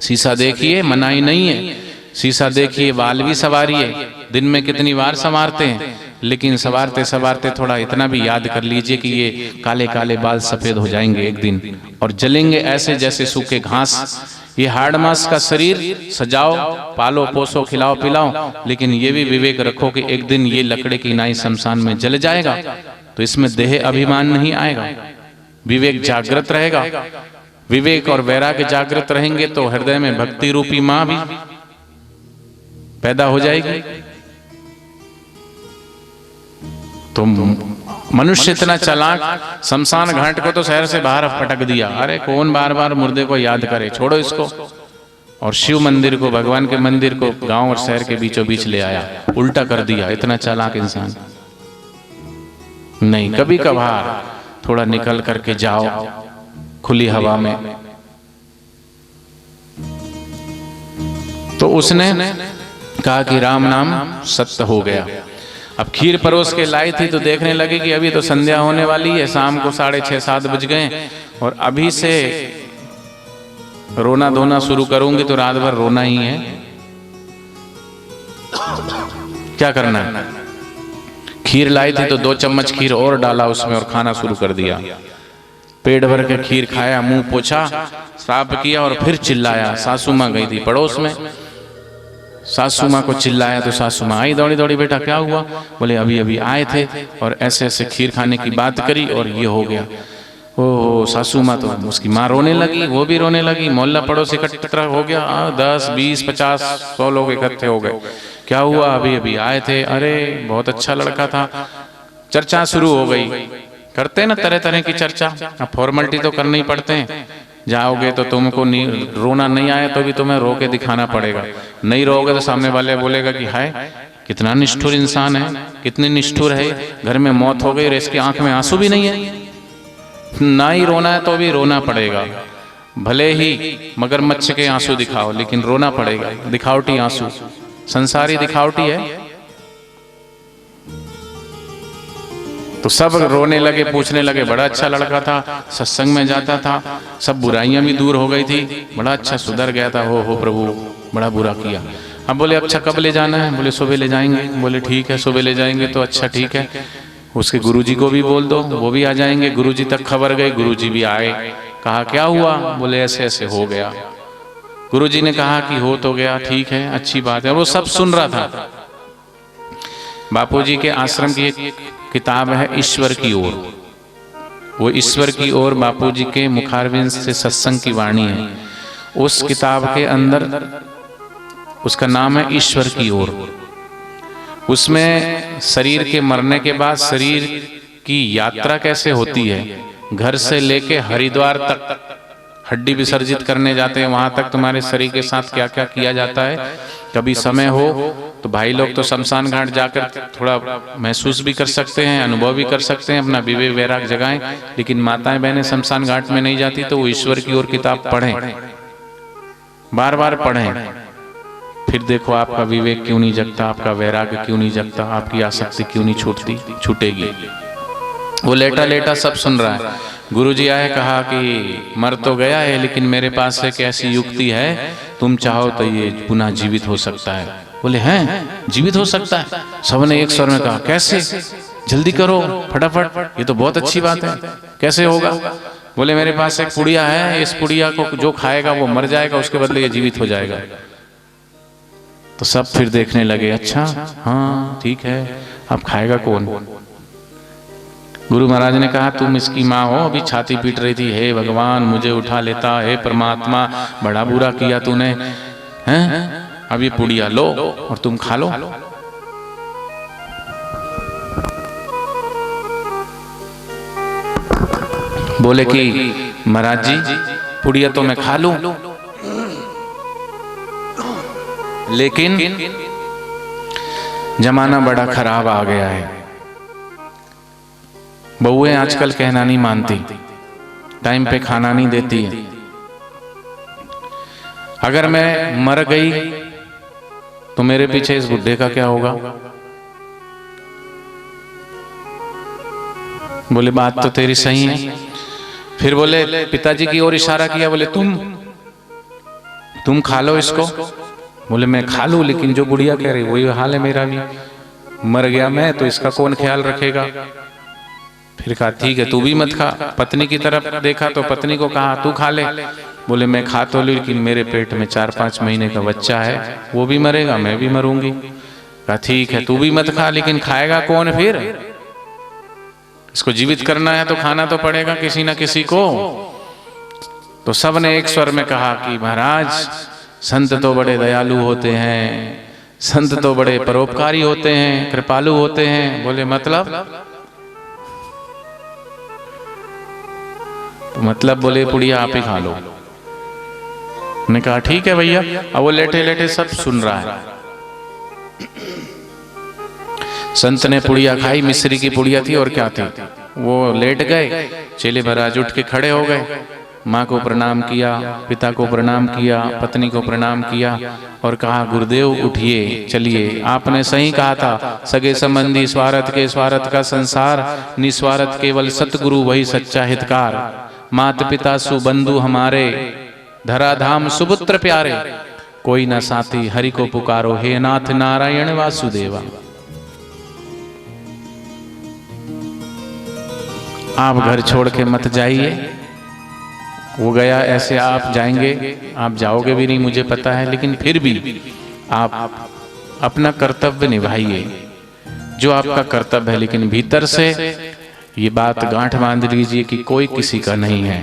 शीशा देखिए मनाही नहीं है, शीशा देखिए बाल भी संवारिए, दिन में कितनी बार संवारते हैं, लेकिन संवारते संवारते थोड़ा इतना भी याद कर लीजिए कि ये काले काले बाल सफेद हो जाएंगे एक दिन और जलेंगे ऐसे जैसे सूखे घास। ये हाड़ मास का शरीर सजाओ, पालो पोसो, खिलाओ पिलाओ, लेकिन ये भी विवेक रखो कि एक दिन ये लकड़े की नाई शमशान में जल जाएगा, तो इसमें देह अभिमान नहीं आएगा, विवेक जागृत रहेगा। विवेक और वैराग्य जागृत रहेंगे तो हृदय में भक्ति रूपी मां भी पैदा हो जाएगी। तो मनुष्य इतना चालाक, शमशान घाट को तो शहर से बाहर पटक दिया, अरे कौन बार बार मुर्दे को याद करे, छोड़ो इसको। और शिव मंदिर को, भगवान के मंदिर को गांव और शहर के बीचों बीच ले आया, उल्टा कर दिया। इतना चालाक इंसान नहीं। कभी कभार थोड़ा निकल करके जाओ खुली हवा में। तो उसने कहा कि राम नाम सत्य हो गया। अब खीर परोस के लाई थी तो देखने लगे कि अभी तो संध्या होने वाली है, शाम को 6:30-7 बज गए और अभी से रोना धोना शुरू करूंगी तो रात भर रोना ही है, क्या करना है। खीर लाई थी तो 2 चम्मच खीर और डाला उसमें और खाना शुरू कर दिया। पेट भर के खीर खाया, मुंह पोछा, साफ किया और फिर चिल्लाया। सासू माँ गई थी पड़ोस में, सासू माँ को चिल्लाया तो सासू माँ आई दौड़ी दौड़ी, बेटा क्या हुआ? बोले अभी अभी आए थे और ऐसे ऐसे खीर खाने की बात करी और ये हो गया। ओहो, सासू माँ तो उसकी माँ रोने लगी, वो भी रोने लगी, मोहल्ला पड़ोस इकट्ठा हो गया, 10, 20, 50, 100 लोग इकट्ठे हो गए। क्या हुआ? अभी अभी आए थे, अरे बहुत अच्छा लड़का था। चर्चा शुरू हो गई, करते हैं ना तरह तरह की चर्चा। अब फॉर्मेलिटी तो करने ही पड़ते हैं। जाओगे तो तुमको रोना नहीं आया तो भी तुम्हें रो के दिखाना पड़ेगा, नहीं रोगे तो सामने वाले बोलेगा कि हाय कितना निष्ठुर इंसान है, कितनी निष्ठुर है, घर में मौत हो गई और इसकी आंख में आंसू भी नहीं है। ना ही रोना है तो भी रोना पड़ेगा, भले ही मगरमच्छ के आंसू दिखाओ लेकिन रोना पड़ेगा। दिखावटी आंसू, संसारी दिखावटी है। तो सब रोने लगे, पूछने लगे, बड़ा अच्छा लड़का था, सत्संग में जाता था, सब बुराइयां भी दूर हो गई थी, बड़ा अच्छा सुधर गया था। हो प्रभु, बड़ा बुरा किया। अब बोले अच्छा कब ले जाना है? बोले सुबह ले जाएंगे। बोले ठीक है, सुबह ले जाएंगे तो अच्छा ठीक है, उसके गुरुजी को भी बोल दो, वो भी आ जाएंगे। गुरुजी तक खबर गई, गुरुजी भी आए। कहा क्या हुआ? बोले ऐसे ऐसे हो गया। गुरुजी ने कहा कि हो तो गया, ठीक है, अच्छी बात है। वो सब सुन रहा था। बापूजी के आश्रम की एक किताब है ईश्वर की ओर, वो ईश्वर की ओर बापूजी के मुखारविंद से सत्संग की वाणी है। उस किताब के अंदर उसका नाम है ईश्वर की ओर। उसमें शरीर के मरने के बाद शरीर की यात्रा कैसे होती है, घर से लेके हरिद्वार तक हड्डी विसर्जित करने जाते हैं, वहां तक तुम्हारे शरीर के साथ क्या क्या किया जाता है। कभी समय हो तो भाई लोग तो शमशान घाट जाकर थोड़ा महसूस भी कर सकते हैं, अनुभव भी कर सकते हैं, अपना विवेक वैराग जगाएं। लेकिन माताएं बहनें शमशान घाट में नहीं जाती, तो वो ईश्वर की ओर किताब पढ़ें, बार बार पढ़ें, फिर देखो आपका विवेक क्यों नहीं जगता, आपका वैराग्य क्यों नहीं जगता, आपकी आसक्ति क्यों नहीं छूटेगी। वो लेटा लेटा सब सुन रहा है। गुरुजी आए, कहा कि मर तो गया है, लेकिन मेरे पास एक ऐसी युक्ति है, तुम चाहो तो ये पुनः जीवित हो सकता है। बोले हैं जीवित हो सकता है? सबने एक स्वर में कहा कैसे, जल्दी करो फटाफट, ये तो बहुत अच्छी बात है, कैसे होगा? बोले मेरे पास एक पुड़िया है, इस पुड़िया को जो खाएगा वो मर जाएगा, उसके बदले ये जीवित हो जाएगा। तो सब फिर देखने लगे, अच्छा हाँ ठीक है, अब खाएगा कौन? गुरु महाराज ने कहा तुम इसकी माँ हो, अभी छाती पीट रही थी, हे भगवान मुझे उठा लेता, हे परमात्मा बड़ा बुरा किया तूने, हैं? अब ये पुड़िया लो और तुम खा लो। बोले कि महाराज जी पुड़िया तो मैं खा लूं, लेकिन जमाना बड़ा खराब आ गया है, बहुएं आजकल कहना नहीं मानती, टाइम पे खाना नहीं देती है। अगर मैं मर गई तो मेरे पीछे इस बुड्ढे का क्या होगा? बोले बात तो तेरी सही है। फिर बोले पिताजी की ओर इशारा किया, बोले तुम खा लो इसको। बोले मैं खा लूं, लेकिन जो बुढ़िया कह रही वही हाल है मेरा भी, मर गया मैं तो इसका कौन ख्याल रखेगा? फिर कहा ठीक है तू भी मत खा। पत्नी की तरफ देखा तो पत्नी को कहा तू खा ले। बोले मैं खा तो लूं, लेकिन मेरे पेट में 4-5 महीने का बच्चा है, वो भी मरेगा, मैं भी मरूंगी। कहा ठीक है तू भी मत खा, लेकिन खाएगा कौन? फिर इसको जीवित करना है तो खाना तो पड़ेगा किसी ना किसी को। तो सब ने एक स्वर में कहा कि महाराज संत तो बड़े दयालु होते हैं, संत तो बड़े परोपकारी होते हैं, कृपालु होते हैं। बोले मतलब बोले पुड़िया आप ही खा लो। ने कहा ठीक है भैया। अब वो लेटे लेटे सब सुन रहा है। संत ने पुड़िया खाई, मिश्री की पुड़िया थी और क्या थी, वो लेट गए। चेले महाराज उठ के खड़े हो गए, माँ को प्रणाम किया, पिता को प्रणाम किया, पत्नी को प्रणाम किया और कहा गुरुदेव उठिए, चलिए, आपने सही कहा था, सगे संबंधी स्वार्थ के स्वार्थ का संसार, निस्वार्थ केवल सतगुरु वही सच्चा हितकार। मात पिता सुबंधु हमारे, धराधाम सुपुत्र प्यारे, कोई न साथी हरि को पुकारो, हे नाथ नारायण वासुदेवा। आप घर छोड़ के मत जाइए, वो गया ऐसे आप जाएंगे, आप जाओगे भी नहीं मुझे पता है, लेकिन फिर भी आप अपना कर्तव्य निभाइए, जो आपका कर्तव्य है। लेकिन भीतर से ये बात गांठ बांध लीजिए कि कोई किसी का नहीं है।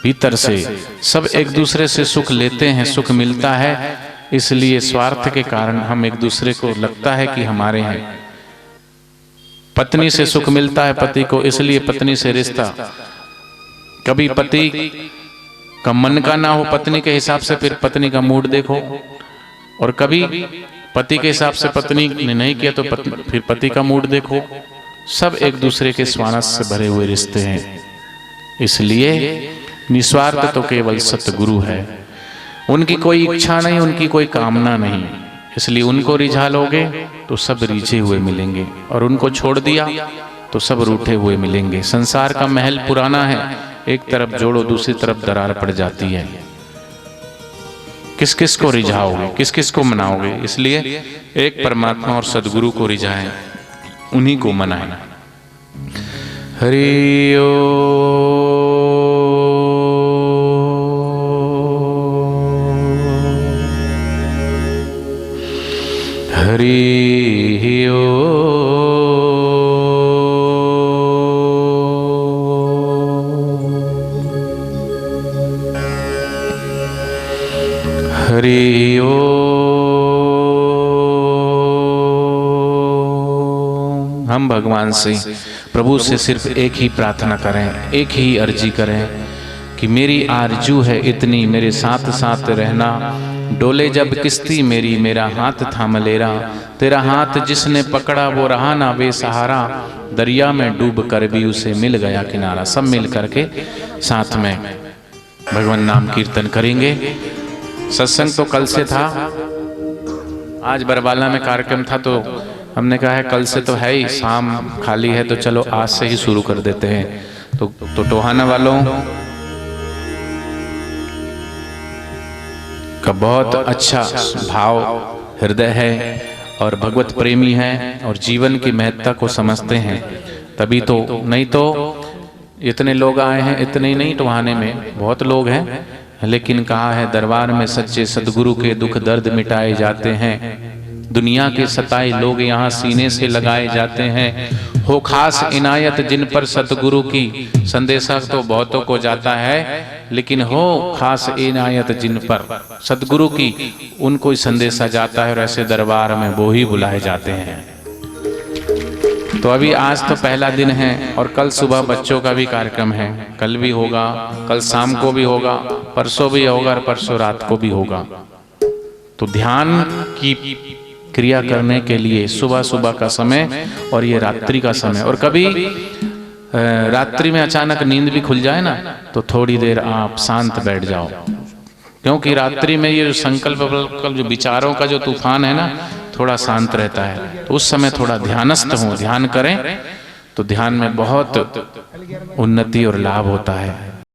भीतर से सब एक दूसरे से सुख लेते हैं, सुख मिलता है, इसलिए स्वार्थ के कारण हम एक दूसरे को लगता है कि हमारे हैं। पत्नी से सुख मिलता है पति को, इसलिए पत्नी से रिश्ता। कभी पति का मन का ना हो पत्नी के हिसाब से, फिर पत्नी का मूड देखो। और कभी पति के हिसाब से पत्नी ने नहीं किया तो फिर पति का मूड देखो। सब एक दूसरे के स्वार्थ से भरे हुए रिश्ते हैं, इसलिए निस्वार्थ तो केवल सतगुरु है। उनकी कोई इच्छा नहीं, उनकी कोई कामना नहीं, इसलिए उनको रिझा लोगे तो सब रिझे हुए मिलेंगे, और उनको छोड़ दिया तो सब रूठे हुए मिलेंगे। संसार का महल पुराना है, एक तरफ जोड़ो दूसरी तरफ दरार पड़ जाती है। किस किस को रिझाओगे, किस किस को मनाओगे? इसलिए एक परमात्मा और सदगुरु को रिझाएं, उन्हीं को मनाएं। हरि ओम। हरि ओम। हरि ओम। हम भगवान से, प्रभु से सिर्फ एक ही प्रार्थना करें, एक ही अर्जी करें कि मेरी आरजू है इतनी, मेरे साथ साथ रहना, डोले जब किश्ती मेरी, मेरा हाथ थाम लेरा, तेरा हाथ जिसने पकड़ा वो रहा ना बेसहारा, दरिया में डूब कर भी उसे मिल गया किनारा। सब मिल करके साथ में भगवान नाम कीर्तन करेंगे। सत्संग तो कल से था, आज बरबाला में कार्यक्रम था, तो हमने कहा है कल से तो है ही, शाम खाली है तो चलो आज से ही शुरू कर देते हैं। तो टोहाना वालों का बहुत अच्छा भाव हृदय है और भगवत प्रेमी है और जीवन की महत्ता को समझते हैं, तभी तो, नहीं तो इतने लोग आए हैं, इतने ही नहीं, टोहाने में बहुत लोग हैं, लेकिन कहा है दरबार में सच्चे सदगुरु के दुख दर्द मिटाए जाते हैं, दुनिया के सताए लोग यहाँ सीने से लगाए जाते हैं। हो खास इनायत जिन पर सतगुरु की, संदेशा तो बहुतों को जाता है, लेकिन हो खास इनायत जिन पर सतगुरु की, उनको ही संदेशा जाता है और ऐसे दरबार में वो ही बुलाए जाते हैं। तो अभी आज तो पहला दिन है और कल सुबह बच्चों का भी कार्यक्रम है, कल भी होगा, कल शाम को भी होगा, परसों भी होगा और परसों रात को भी होगा। तो ध्यान की क्रिया करने के लिए सुबह सुबह का समय और ये रात्रि का समय, और कभी रात्रि में अचानक नींद भी खुल जाए ना, तो थोड़ी देर आप शांत बैठ जाओ, क्योंकि रात्रि में ये जो संकल्प जो विचारों का जो तूफान है ना, थोड़ा शांत रहता है। तो उस समय थोड़ा ध्यानस्थ हो, ध्यान करें तो ध्यान में बहुत उन्नति और लाभ होता है।